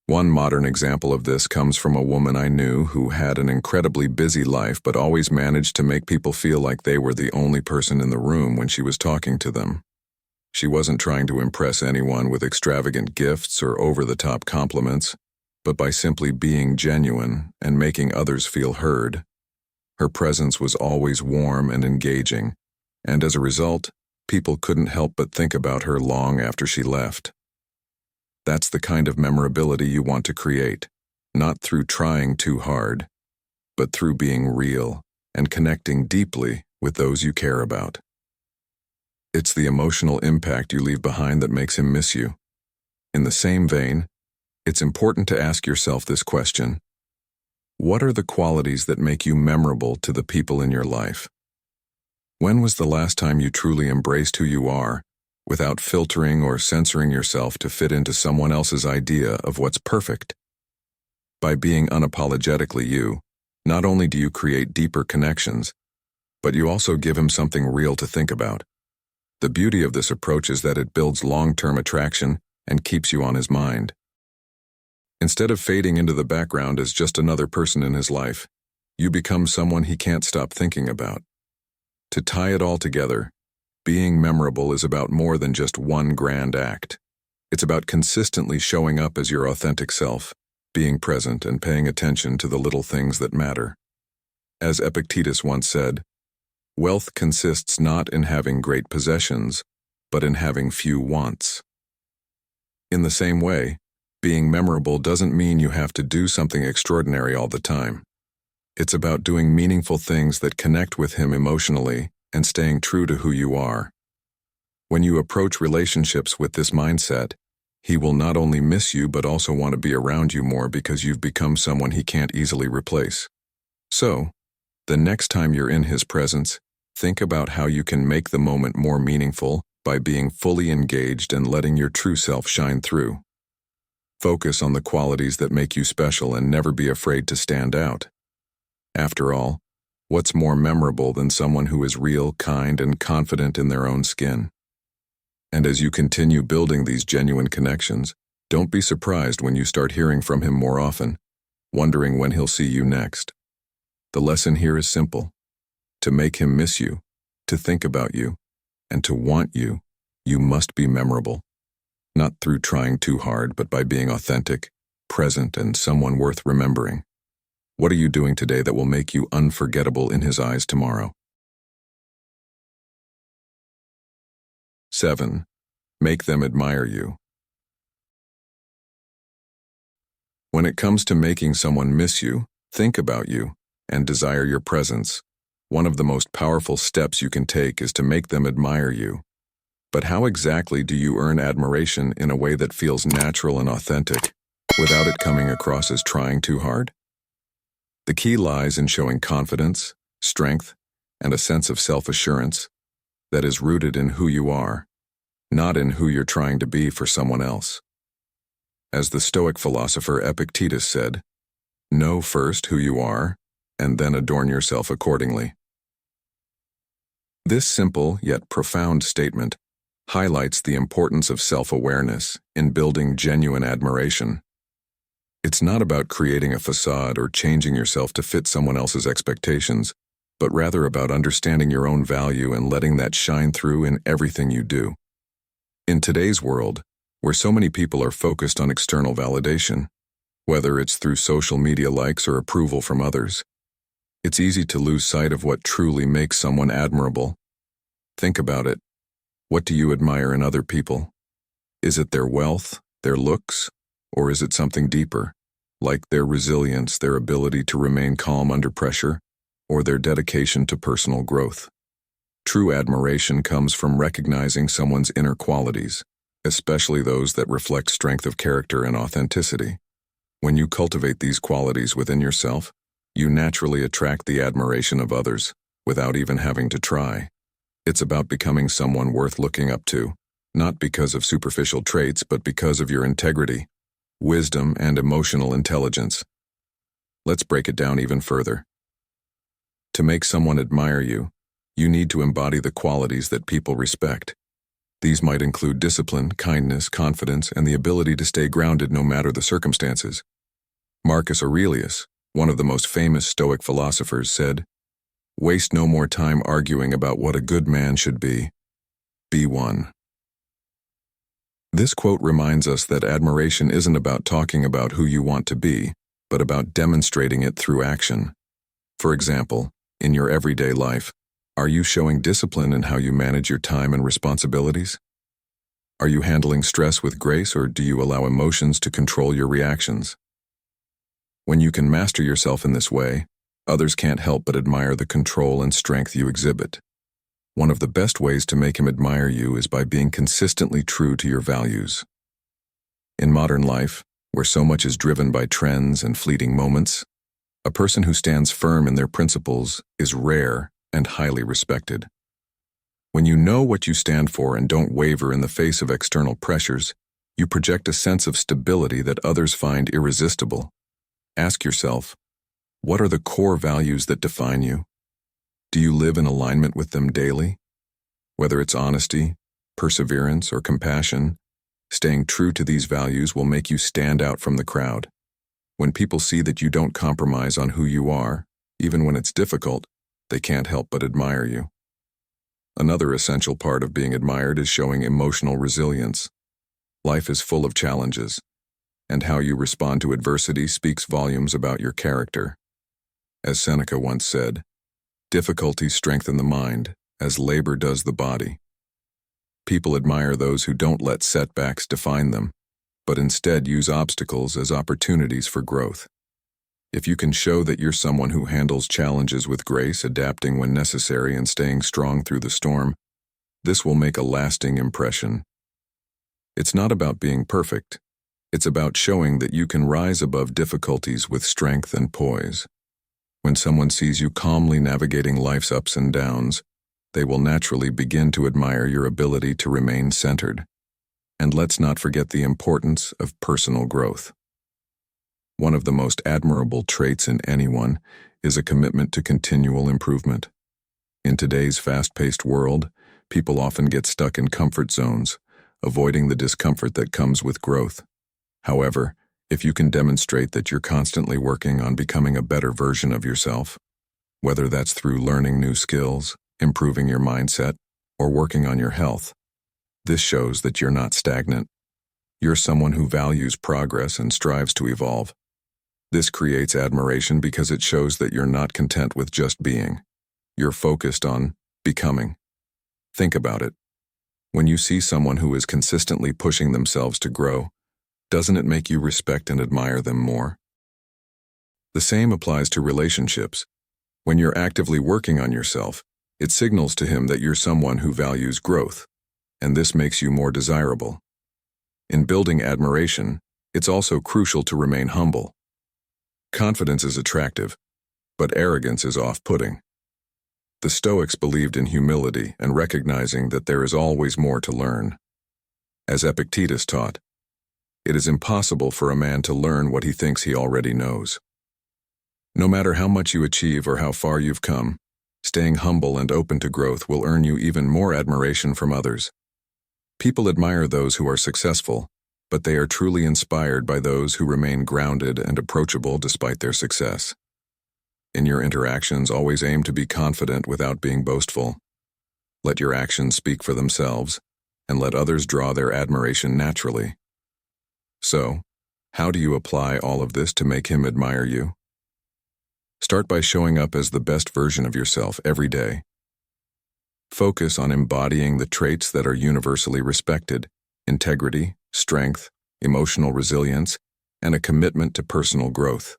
Speaker 1: One modern example of this comes from a woman I knew who had an incredibly busy life but always managed to make people feel like they were the only person in the room when she was talking to them. She wasn't trying to impress anyone with extravagant gifts or over-the-top compliments, but by simply being genuine and making others feel heard. Her presence was always warm and engaging, and as a result, people couldn't help but think about her long after she left. That's the kind of memorability you want to create, not through trying too hard, but through being real and connecting deeply with those you care about. It's the emotional impact you leave behind that makes him miss you. In the same vein, it's important to ask yourself this question: what are the qualities that make you memorable to the people in your life? When was the last time you truly embraced who you are, without filtering or censoring yourself to fit into someone else's idea of what's perfect? By being unapologetically you, not only do you create deeper connections, but you also give him something real to think about. The beauty of this approach is that it builds long-term attraction and keeps you on his mind. Instead of fading into the background as just another person in his life, you become someone he can't stop thinking about. To tie it all together, being memorable is about more than just one grand act. It's about consistently showing up as your authentic self, being present and paying attention to the little things that matter. As Epictetus once said, "Wealth consists not in having great possessions, but in having few wants." In the same way, Being memorable doesn't mean you have to do something extraordinary all the time. It's about doing meaningful things that connect with him emotionally and staying true to who you are. When you approach relationships with this mindset, he will not only miss you but also want to be around you more because you've become someone he can't easily replace. So, the next time you're in his presence, think about how you can make the moment more meaningful by being fully engaged and letting your true self shine through. Focus on the qualities that make you special and never be afraid to stand out. After all, what's more memorable than someone who is real, kind, and confident in their own skin? And as you continue building these genuine connections, don't be surprised when you start hearing from him more often, wondering when he'll see you next. The lesson here is simple. To make him miss you, to think about you, and to want you, you must be memorable. Not through trying too hard, but by being authentic, present, and someone worth remembering. What are you doing today that will make you unforgettable in his eyes tomorrow? 7. Make them admire you. When it comes to making someone miss you, think about you, and desire your presence, one of the most powerful steps you can take is to make them admire you. But how exactly do you earn admiration in a way that feels natural and authentic, without it coming across as trying too hard? The key lies in showing confidence, strength, and a sense of self-assurance that is rooted in who you are, not in who you're trying to be for someone else. As the Stoic philosopher Epictetus said, "Know first who you are, and then adorn yourself accordingly." This simple yet profound statement highlights the importance of self-awareness in building genuine admiration. It's not about creating a facade or changing yourself to fit someone else's expectations, but rather about understanding your own value and letting that shine through in everything you do. In today's world, where so many people are focused on external validation, whether it's through social media likes or approval from others, it's easy to lose sight of what truly makes someone admirable. Think about it. What do you admire in other people? Is it their wealth, their looks, or is it something deeper, like their resilience, their ability to remain calm under pressure, or their dedication to personal growth? True admiration comes from recognizing someone's inner qualities, especially those that reflect strength of character and authenticity. When you cultivate these qualities within yourself, you naturally attract the admiration of others, without even having to try. It's about becoming someone worth looking up to, not because of superficial traits, but because of your integrity, wisdom, and emotional intelligence. Let's break it down even further. To make someone admire you, you need to embody the qualities that people respect. These might include discipline, kindness, confidence, and the ability to stay grounded no matter the circumstances. Marcus Aurelius, one of the most famous Stoic philosophers, said, "Waste no more time arguing about what a good man should be. Be one." This quote reminds us that admiration isn't about talking about who you want to be, but about demonstrating it through action. For example, in your everyday life, are you showing discipline in how you manage your time and responsibilities? Are you handling stress with grace, or do you allow emotions to control your reactions? When you can master yourself in this way, others can't help but admire the control and strength you exhibit. One of the best ways to make him admire you is by being consistently true to your values. In modern life, where so much is driven by trends and fleeting moments, a person who stands firm in their principles is rare and highly respected. When you know what you stand for and don't waver in the face of external pressures, you project a sense of stability that others find irresistible. Ask yourself, what are the core values that define you? Do you live in alignment with them daily? Whether it's honesty, perseverance, or compassion, staying true to these values will make you stand out from the crowd. When people see that you don't compromise on who you are, even when it's difficult, they can't help but admire you. Another essential part of being admired is showing emotional resilience. Life is full of challenges, and how you respond to adversity speaks volumes about your character. As Seneca once said, "Difficulties strengthen the mind, as labor does the body." People admire those who don't let setbacks define them, but instead use obstacles as opportunities for growth. If you can show that you're someone who handles challenges with grace, adapting when necessary and staying strong through the storm, this will make a lasting impression. It's not about being perfect. It's about showing that you can rise above difficulties with strength and poise. When someone sees you calmly navigating life's ups and downs, they will naturally begin to admire your ability to remain centered. And let's not forget the importance of personal growth. One of the most admirable traits in anyone is a commitment to continual improvement. In today's fast-paced world, people often get stuck in comfort zones, avoiding the discomfort that comes with growth. However, if you can demonstrate that you're constantly working on becoming a better version of yourself, whether that's through learning new skills, improving your mindset, or working on your health, this shows that you're not stagnant. You're someone who values progress and strives to evolve. This creates admiration because it shows that you're not content with just being. You're focused on becoming. Think about it. When you see someone who is consistently pushing themselves to grow, doesn't it make you respect and admire them more? The same applies to relationships. When you're actively working on yourself, it signals to him that you're someone who values growth, and this makes you more desirable. In building admiration, it's also crucial to remain humble. Confidence is attractive, but arrogance is off-putting. The Stoics believed in humility and recognizing that there is always more to learn. As Epictetus taught, it is impossible for a man to learn what he thinks he already knows. No matter how much you achieve or how far you've come, staying humble and open to growth will earn you even more admiration from others. People admire those who are successful, but they are truly inspired by those who remain grounded and approachable despite their success. In your interactions, always aim to be confident without being boastful. Let your actions speak for themselves, and let others draw their admiration naturally. So, how do you apply all of this to make him admire you? Start by showing up as the best version of yourself every day. Focus on embodying the traits that are universally respected: integrity, strength, emotional resilience, and a commitment to personal growth.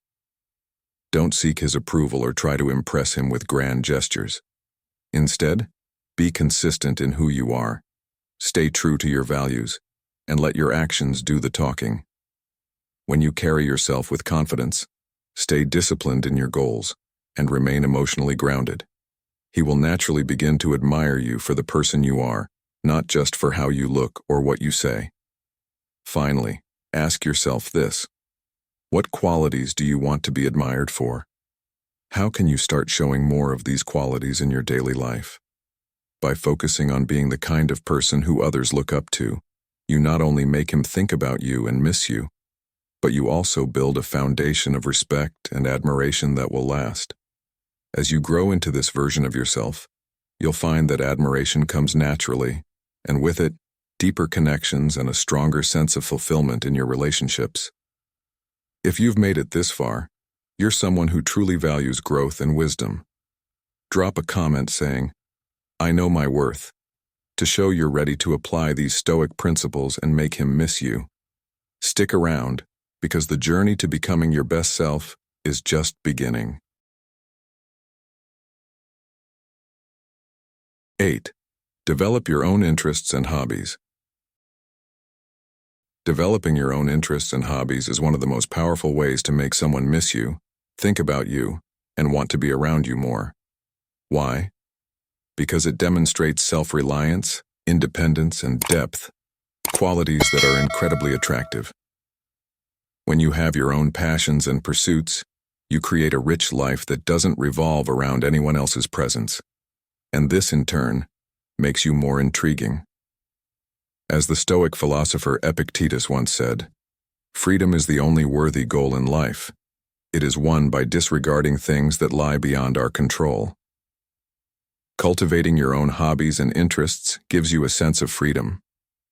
Speaker 1: Don't seek his approval or try to impress him with grand gestures. Instead, be consistent in who you are. Stay true to your values, and let your actions do the talking. When you carry yourself with confidence, stay disciplined in your goals, and remain emotionally grounded. He will naturally begin to admire you for the person you are, not just for how you look or what you say. Finally, ask yourself this: what qualities do you want to be admired for? How can you start showing more of these qualities in your daily life? By focusing on being the kind of person who others look up to, you not only make him think about you and miss you, but you also build a foundation of respect and admiration that will last. As you grow into this version of yourself, you'll find that admiration comes naturally, and with it, deeper connections and a stronger sense of fulfillment in your relationships. If you've made it this far, you're someone who truly values growth and wisdom. Drop a comment saying, "I know my worth," to show you're ready to apply these Stoic principles and make him miss you. Stick around, because the journey to becoming your best self is just beginning. 8. Develop your own interests and hobbies. Developing your own interests and hobbies is one of the most powerful ways to make someone miss you, think about you, and want to be around you more. Why? Because it demonstrates self-reliance, independence, and depth, qualities that are incredibly attractive. When you have your own passions and pursuits, you create a rich life that doesn't revolve around anyone else's presence. And this, in turn, makes you more intriguing. As the Stoic philosopher Epictetus once said, "Freedom is the only worthy goal in life. It is won by disregarding things that lie beyond our control." Cultivating your own hobbies and interests gives you a sense of freedom.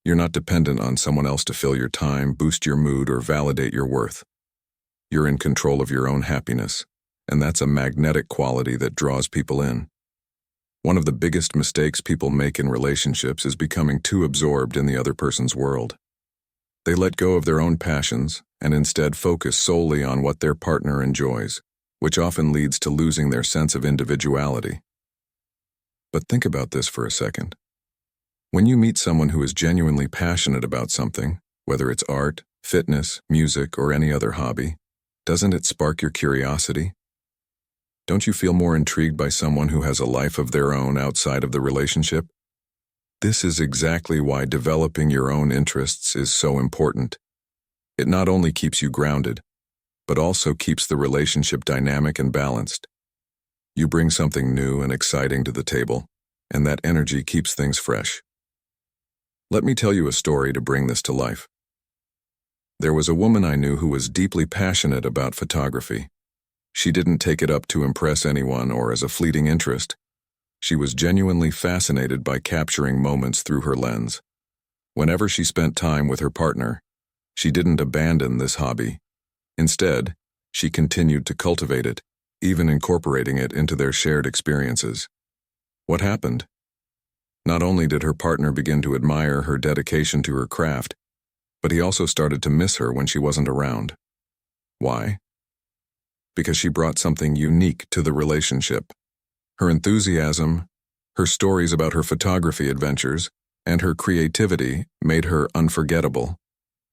Speaker 1: You're not dependent on someone else to fill your time, boost your mood, or validate your worth. You're in control of your own happiness, and that's a magnetic quality that draws people in. One of the biggest mistakes people make in relationships is becoming too absorbed in the other person's world. They let go of their own passions and instead focus solely on what their partner enjoys, which often leads to losing their sense of individuality. But think about this for a second. When you meet someone who is genuinely passionate about something, whether it's art, fitness, music, or any other hobby, doesn't it spark your curiosity? Don't you feel more intrigued by someone who has a life of their own outside of the relationship? This is exactly why developing your own interests is so important. It not only keeps you grounded, but also keeps the relationship dynamic and balanced. You bring something new and exciting to the table, and that energy keeps things fresh. Let me tell you a story to bring this to life. There was a woman I knew who was deeply passionate about photography. She didn't take it up to impress anyone or as a fleeting interest. She was genuinely fascinated by capturing moments through her lens. Whenever she spent time with her partner, she didn't abandon this hobby. Instead, she continued to cultivate it, even incorporating it into their shared experiences. What happened? Not only did her partner begin to admire her dedication to her craft, but he also started to miss her when she wasn't around. Why? Because she brought something unique to the relationship. Her enthusiasm, her stories about her photography adventures, and her creativity made her unforgettable.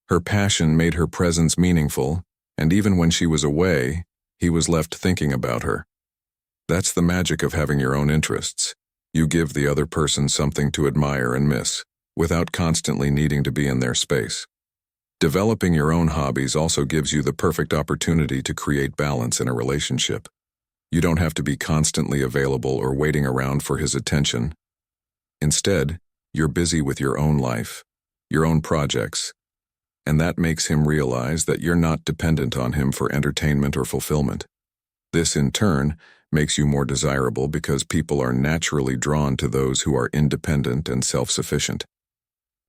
Speaker 1: Her passion made her presence meaningful, and even when she was away, he was left thinking about her. That's the magic of having your own interests. You give the other person something to admire and miss, without constantly needing to be in their space. Developing your own hobbies also gives you the perfect opportunity to create balance in a relationship. You don't have to be constantly available or waiting around for his attention. Instead, you're busy with your own life, your own projects, and that makes him realize that you're not dependent on him for entertainment or fulfillment. This, in turn, makes you more desirable because people are naturally drawn to those who are independent and self-sufficient.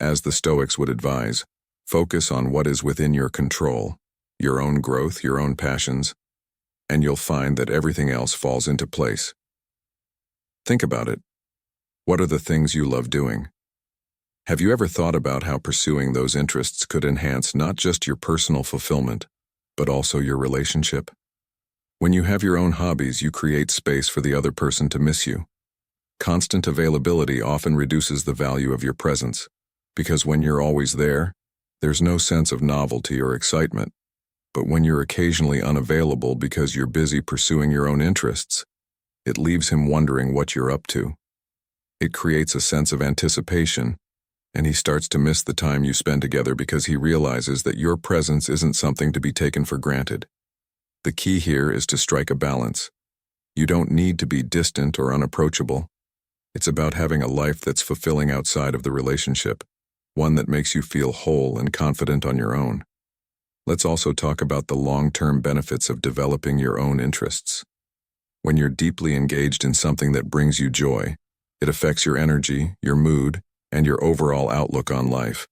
Speaker 1: As the Stoics would advise, focus on what is within your control, your own growth, your own passions, and you'll find that everything else falls into place. Think about it. What are the things you love doing? Have you ever thought about how pursuing those interests could enhance not just your personal fulfillment, but also your relationship? When you have your own hobbies, you create space for the other person to miss you. Constant availability often reduces the value of your presence, because when you're always there, there's no sense of novelty or excitement. But when you're occasionally unavailable because you're busy pursuing your own interests, it leaves him wondering what you're up to. It creates a sense of anticipation, and he starts to miss the time you spend together because he realizes that your presence isn't something to be taken for granted. The key here is to strike a balance. You don't need to be distant or unapproachable. It's about having a life that's fulfilling outside of the relationship, one that makes you feel whole and confident on your own. Let's also talk about the long-term benefits of developing your own interests. When you're deeply engaged in something that brings you joy, it affects your energy, your mood, and your overall outlook on life.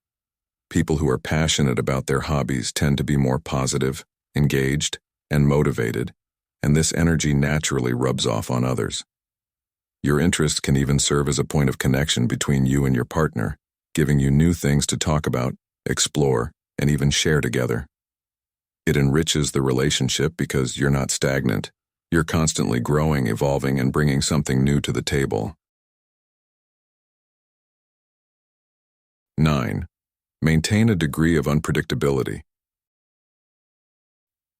Speaker 1: People who are passionate about their hobbies tend to be more positive, engaged, and motivated, and this energy naturally rubs off on others. Your interest can even serve as a point of connection between you and your partner, giving you new things to talk about, explore, and even share together. It enriches the relationship because you're not stagnant. You're constantly growing, evolving, and bringing something new to the table. 9. Maintain a degree of unpredictability.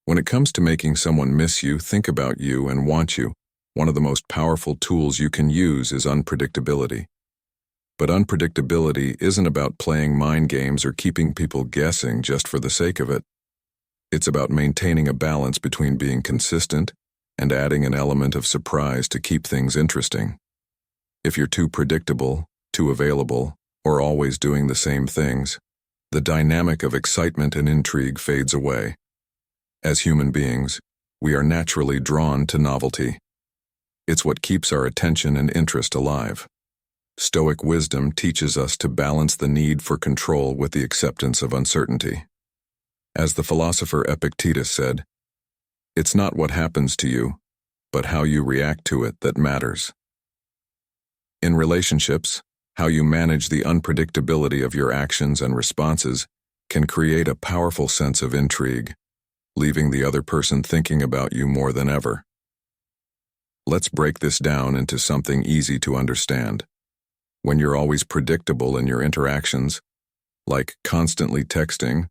Speaker 1: When it comes to making someone miss you, think about you, and want you, one of the most powerful tools you can use is unpredictability. But unpredictability isn't about playing mind games or keeping people guessing just for the sake of it. It's about maintaining a balance between being consistent and adding an element of surprise to keep things interesting. If you're too predictable, too available, or always doing the same things, the dynamic of excitement and intrigue fades away. As human beings, we are naturally drawn to novelty. It's what keeps our attention and interest alive. Stoic wisdom teaches us to balance the need for control with the acceptance of uncertainty. As the philosopher Epictetus said, "It's not what happens to you, but how you react to it that matters." In relationships, how you manage the unpredictability of your actions and responses can create a powerful sense of intrigue, leaving the other person thinking about you more than ever. Let's break this down into something easy to understand. When you're always predictable in your interactions, like constantly texting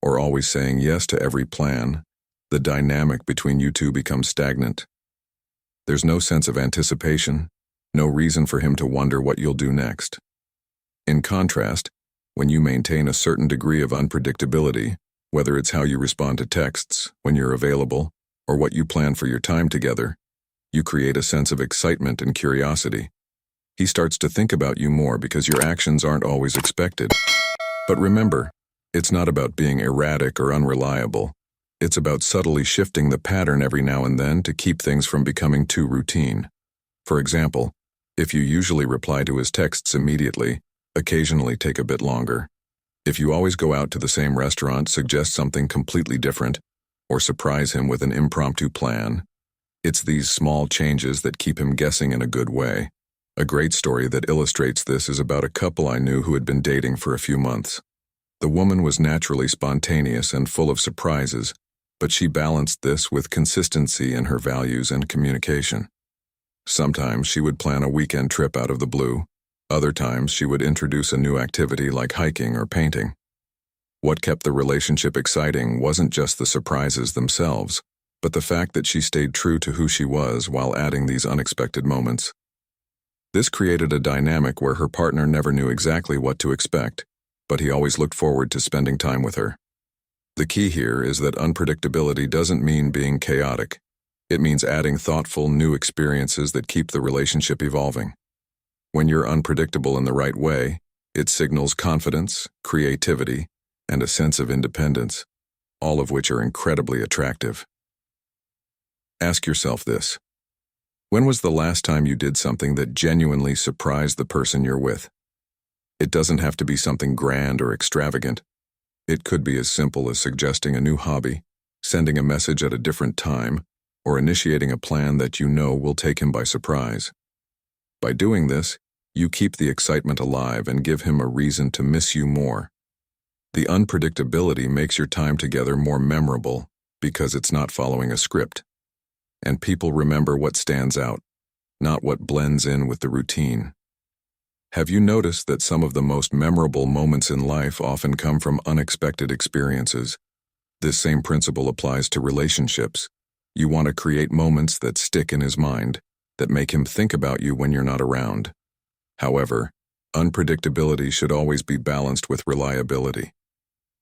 Speaker 1: or always saying yes to every plan, the dynamic between you two becomes stagnant. There's no sense of anticipation, no reason for him to wonder what you'll do next. In contrast, when you maintain a certain degree of unpredictability, whether it's how you respond to texts, when you're available, or what you plan for your time together, you create a sense of excitement and curiosity. He starts to think about you more because your actions aren't always expected. But remember, it's not about being erratic or unreliable. It's about subtly shifting the pattern every now and then to keep things from becoming too routine. For example, if you usually reply to his texts immediately, occasionally take a bit longer. If you always go out to the same restaurant, suggest something completely different, or surprise him with an impromptu plan, it's these small changes that keep him guessing in a good way. A great story that illustrates this is about a couple I knew who had been dating for a few months. The woman was naturally spontaneous and full of surprises, but she balanced this with consistency in her values and communication. Sometimes she would plan a weekend trip out of the blue. Other times she would introduce a new activity like hiking or painting. What kept the relationship exciting wasn't just the surprises themselves, but the fact that she stayed true to who she was while adding these unexpected moments. This created a dynamic where her partner never knew exactly what to expect, but he always looked forward to spending time with her. The key here is that unpredictability doesn't mean being chaotic. It means adding thoughtful, new experiences that keep the relationship evolving. When you're unpredictable in the right way, it signals confidence, creativity, and a sense of independence, all of which are incredibly attractive. Ask yourself this: when was the last time you did something that genuinely surprised the person you're with? It doesn't have to be something grand or extravagant. It could be as simple as suggesting a new hobby, sending a message at a different time, or initiating a plan that you know will take him by surprise. By doing this, you keep the excitement alive and give him a reason to miss you more. The unpredictability makes your time together more memorable because it's not following a script. And people remember what stands out, not what blends in with the routine. Have you noticed that some of the most memorable moments in life often come from unexpected experiences? This same principle applies to relationships. You want to create moments that stick in his mind, that make him think about you when you're not around. However, unpredictability should always be balanced with reliability.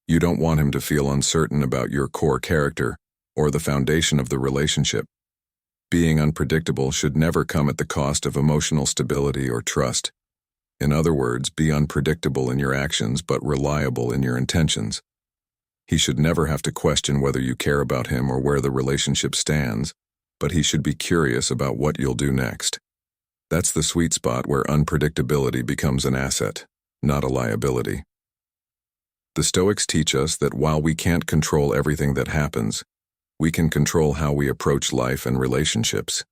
Speaker 1: You don't want him to feel uncertain about your core character or the foundation of the relationship. Being unpredictable should never come at the cost of emotional stability or trust. In other words, be unpredictable in your actions but reliable in your intentions. He should never have to question whether you care about him or where the relationship stands, but he should be curious about what you'll do next. That's the sweet spot where unpredictability becomes an asset, not a liability. The Stoics teach us that while we can't control everything that happens, we can control how we approach life and relationships.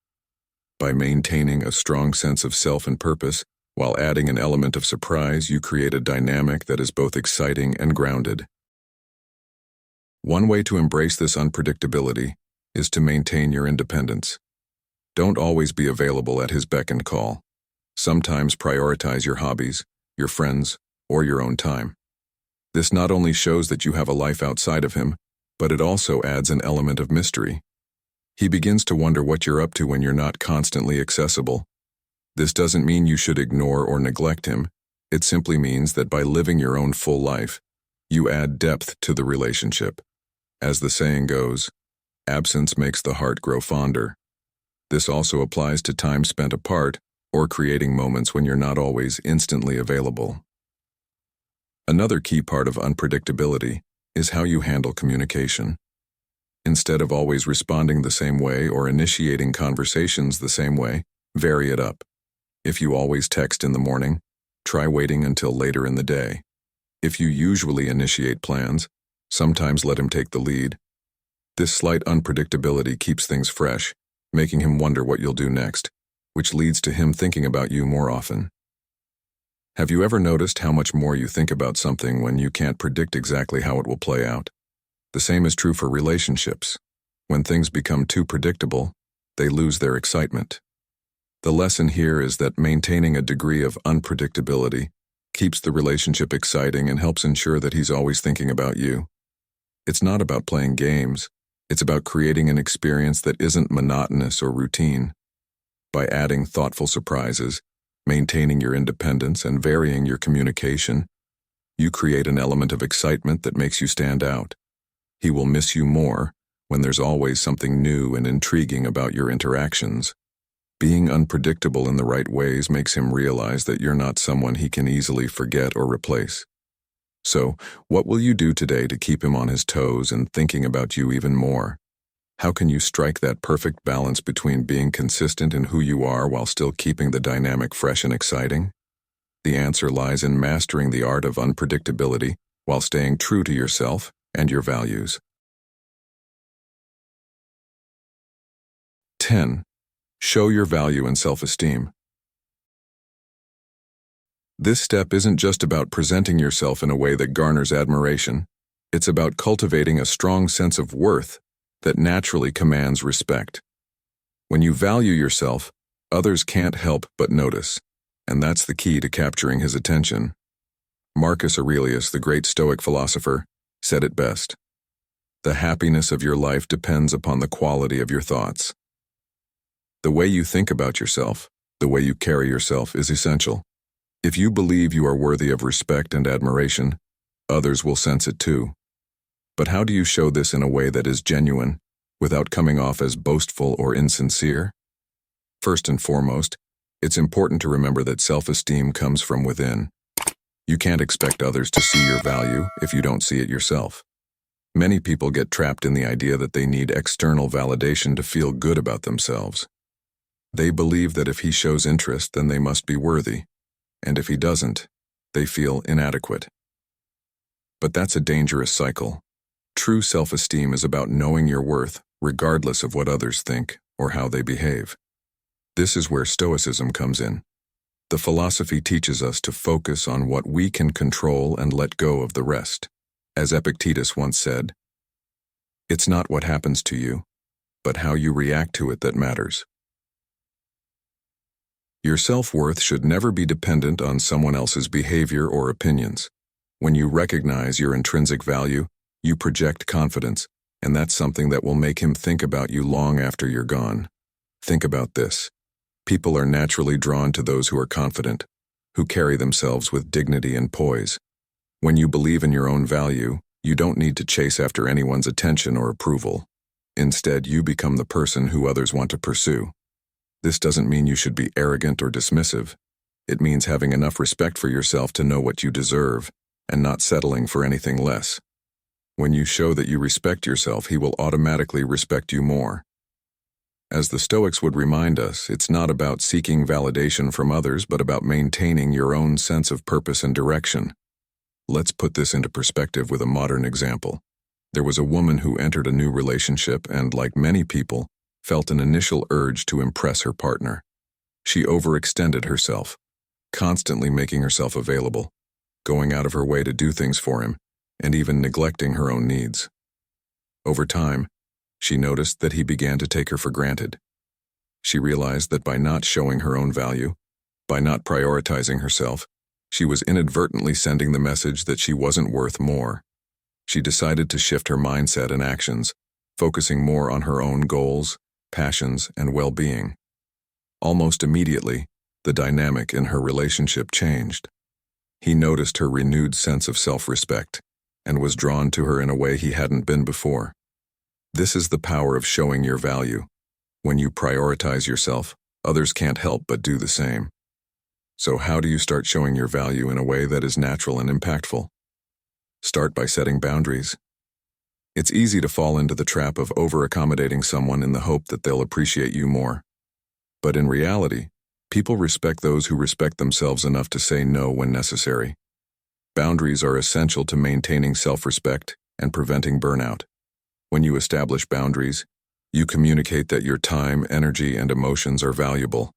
Speaker 1: By maintaining a strong sense of self and purpose, while adding an element of surprise, you create a dynamic that is both exciting and grounded. One way to embrace this unpredictability is to maintain your independence. Don't always be available at his beck and call. Sometimes prioritize your hobbies, your friends, or your own time. This not only shows that you have a life outside of him, but it also adds an element of mystery. He begins to wonder what you're up to when you're not constantly accessible. This doesn't mean you should ignore or neglect him. It simply means that by living your own full life, you add depth to the relationship. As the saying goes, absence makes the heart grow fonder. This also applies to time spent apart or creating moments when you're not always instantly available. Another key part of unpredictability is how you handle communication. Instead of always responding the same way or initiating conversations the same way, vary it up. If you always text in the morning, try waiting until later in the day. If you usually initiate plans, sometimes let him take the lead. This slight unpredictability keeps things fresh, making him wonder what you'll do next, which leads to him thinking about you more often. Have you ever noticed how much more you think about something when you can't predict exactly how it will play out? The same is true for relationships. When things become too predictable, they lose their excitement. The lesson here is that maintaining a degree of unpredictability keeps the relationship exciting and helps ensure that he's always thinking about you. It's not about playing games. It's about creating an experience that isn't monotonous or routine. By adding thoughtful surprises, maintaining your independence, and varying your communication, you create an element of excitement that makes you stand out. He will miss you more when there's always something new and intriguing about your interactions. Being unpredictable in the right ways makes him realize that you're not someone he can easily forget or replace. So, what will you do today to keep him on his toes and thinking about you even more? How can you strike that perfect balance between being consistent in who you are while still keeping the dynamic fresh and exciting? The answer lies in mastering the art of unpredictability while staying true to yourself and your values. 10. Show your value and self-esteem. This step isn't just about presenting yourself in a way that garners admiration. It's about cultivating a strong sense of worth that naturally commands respect. When you value yourself, others can't help but notice, and that's the key to capturing his attention. Marcus Aurelius, the great Stoic philosopher, said it best: "The happiness of your life depends upon the quality of your thoughts." The way you think about yourself, the way you carry yourself, is essential. If you believe you are worthy of respect and admiration, others will sense it too. But how do you show this in a way that is genuine, without coming off as boastful or insincere? First and foremost, it's important to remember that self-esteem comes from within. You can't expect others to see your value if you don't see it yourself. Many people get trapped in the idea that they need external validation to feel good about themselves. They believe that if he shows interest, then they must be worthy, and if he doesn't, they feel inadequate. But that's a dangerous cycle. True self-esteem is about knowing your worth, regardless of what others think or how they behave. This is where Stoicism comes in. The philosophy teaches us to focus on what we can control and let go of the rest. As Epictetus once said, "It's not what happens to you, but how you react to it that matters." Your self-worth should never be dependent on someone else's behavior or opinions. When you recognize your intrinsic value, you project confidence, and that's something that will make him think about you long after you're gone. Think about this. People are naturally drawn to those who are confident, who carry themselves with dignity and poise. When you believe in your own value, you don't need to chase after anyone's attention or approval. Instead, you become the person who others want to pursue. This doesn't mean you should be arrogant or dismissive. It means having enough respect for yourself to know what you deserve, and not settling for anything less. When you show that you respect yourself, he will automatically respect you more. As the Stoics would remind us, it's not about seeking validation from others, but about maintaining your own sense of purpose and direction. Let's put this into perspective with a modern example. There was a woman who entered a new relationship and, like many people, felt an initial urge to impress her partner. She overextended herself, constantly making herself available, going out of her way to do things for him, and even neglecting her own needs. Over time, she noticed that he began to take her for granted. She realized that by not showing her own value, by not prioritizing herself, she was inadvertently sending the message that she wasn't worth more. She decided to shift her mindset and actions, focusing more on her own goals, passions, and well-being. Almost immediately, the dynamic in her relationship changed. He noticed her renewed sense of self-respect and was drawn to her in a way he hadn't been before. This is the power of showing your value. When you prioritize yourself, others can't help but do the same. So how do you start showing your value in a way that is natural and impactful? Start by setting boundaries. It's easy to fall into the trap of over-accommodating someone in the hope that they'll appreciate you more. But in reality, people respect those who respect themselves enough to say no when necessary. Boundaries are essential to maintaining self-respect and preventing burnout. When you establish boundaries, you communicate that your time, energy, and emotions are valuable.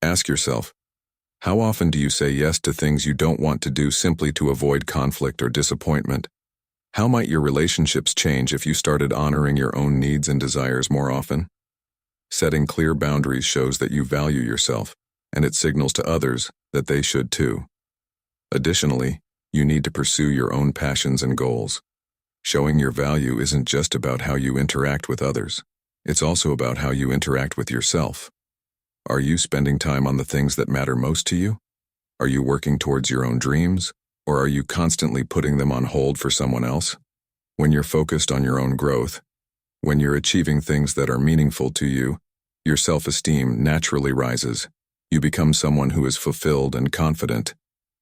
Speaker 1: Ask yourself, How often do you say yes to things you don't want to do simply to avoid conflict or disappointment? How might your relationships change if you started honoring your own needs and desires more often? Setting clear boundaries shows that you value yourself, and it signals to others that they should too. Additionally, you need to pursue your own passions and goals. Showing your value isn't just about how you interact with others. It's also about how you interact with yourself. Are you spending time on the things that matter most to you? Are you working towards your own dreams, or are you constantly putting them on hold for someone else? When you're focused on your own growth, when you're achieving things that are meaningful to you, your self-esteem naturally rises. You become someone who is fulfilled and confident,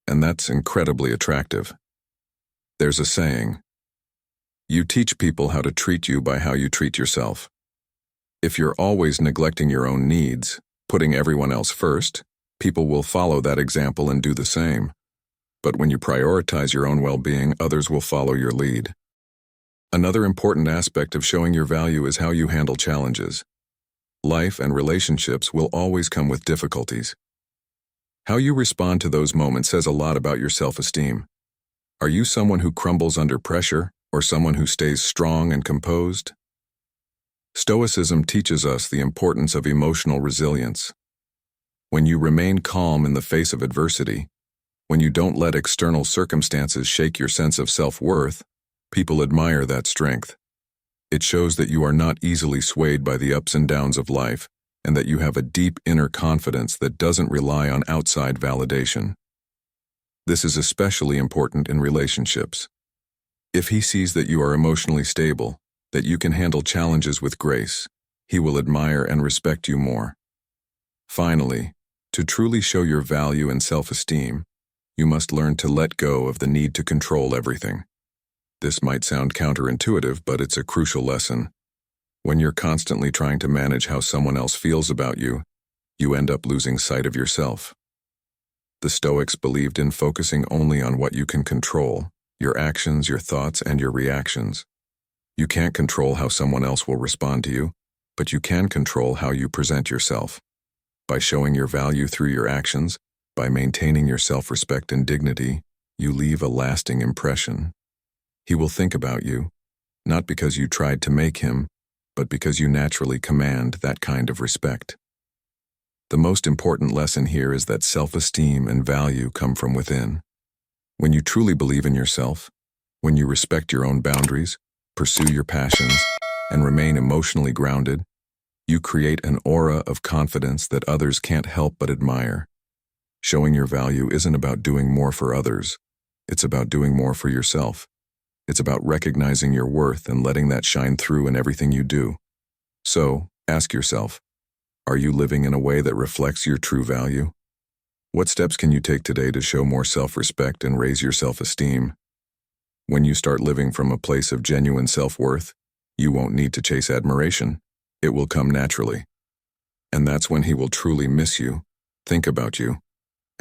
Speaker 1: and that's incredibly attractive. There's a saying, you teach people how to treat you by how you treat yourself. If you're always neglecting your own needs, putting everyone else first, people will follow that example and do the same. But when you prioritize your own well-being, others will follow your lead. Another important aspect of showing your value is how you handle challenges. Life and relationships will always come with difficulties. How you respond to those moments says a lot about your self-esteem. Are you someone who crumbles under pressure, or someone who stays strong and composed? Stoicism teaches us the importance of emotional resilience. When you remain calm in the face of adversity, when you don't let external circumstances shake your sense of self-worth, people admire that strength. It shows that you are not easily swayed by the ups and downs of life, and that you have a deep inner confidence that doesn't rely on outside validation. This is especially important in relationships. If he sees that you are emotionally stable, that you can handle challenges with grace, he will admire and respect you more. Finally, to truly show your value and self-esteem, you must learn to let go of the need to control everything. This might sound counterintuitive, but it's a crucial lesson. When you're constantly trying to manage how someone else feels about you, you end up losing sight of yourself. The Stoics believed in focusing only on what you can control, your actions, your thoughts, and your reactions. You can't control how someone else will respond to you, but you can control how you present yourself. By showing your value through your actions, by maintaining your self-respect and dignity, you leave a lasting impression. He will think about you, not because you tried to make him, but because you naturally command that kind of respect. The most important lesson here is that self-esteem and value come from within. When you truly believe in yourself, when you respect your own boundaries, pursue your passions, and remain emotionally grounded, you create an aura of confidence that others can't help but admire. Showing your value isn't about doing more for others. It's about doing more for yourself. It's about recognizing your worth and letting that shine through in everything you do. So, ask yourself, are you living in a way that reflects your true value? What steps can you take today to show more self-respect and raise your self-esteem? When you start living from a place of genuine self-worth, you won't need to chase admiration. It will come naturally. And that's when he will truly miss you, think about you,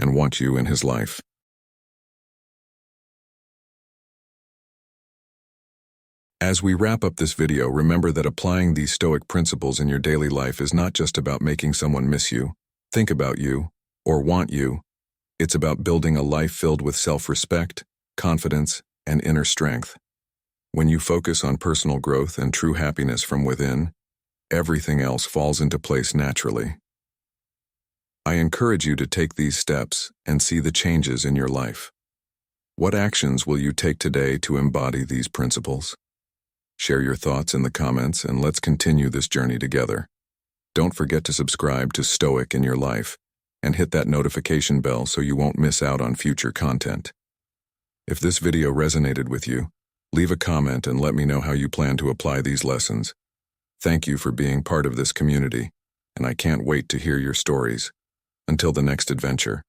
Speaker 1: and want you in his life. As we wrap up this video, remember that applying these Stoic principles in your daily life is not just about making someone miss you, think about you, or want you. It's about building a life filled with self-respect, confidence, and inner strength. When you focus on personal growth and true happiness from within, everything else falls into place naturally. I encourage you to take these steps and see the changes in your life. What actions will you take today to embody these principles? Share your thoughts in the comments and let's continue this journey together. Don't forget to subscribe to Stoic in your life and hit that notification bell so you won't miss out on future content. If this video resonated with you, leave a comment and let me know how you plan to apply these lessons. Thank you for being part of this community, and I can't wait to hear your stories. Until the next adventure,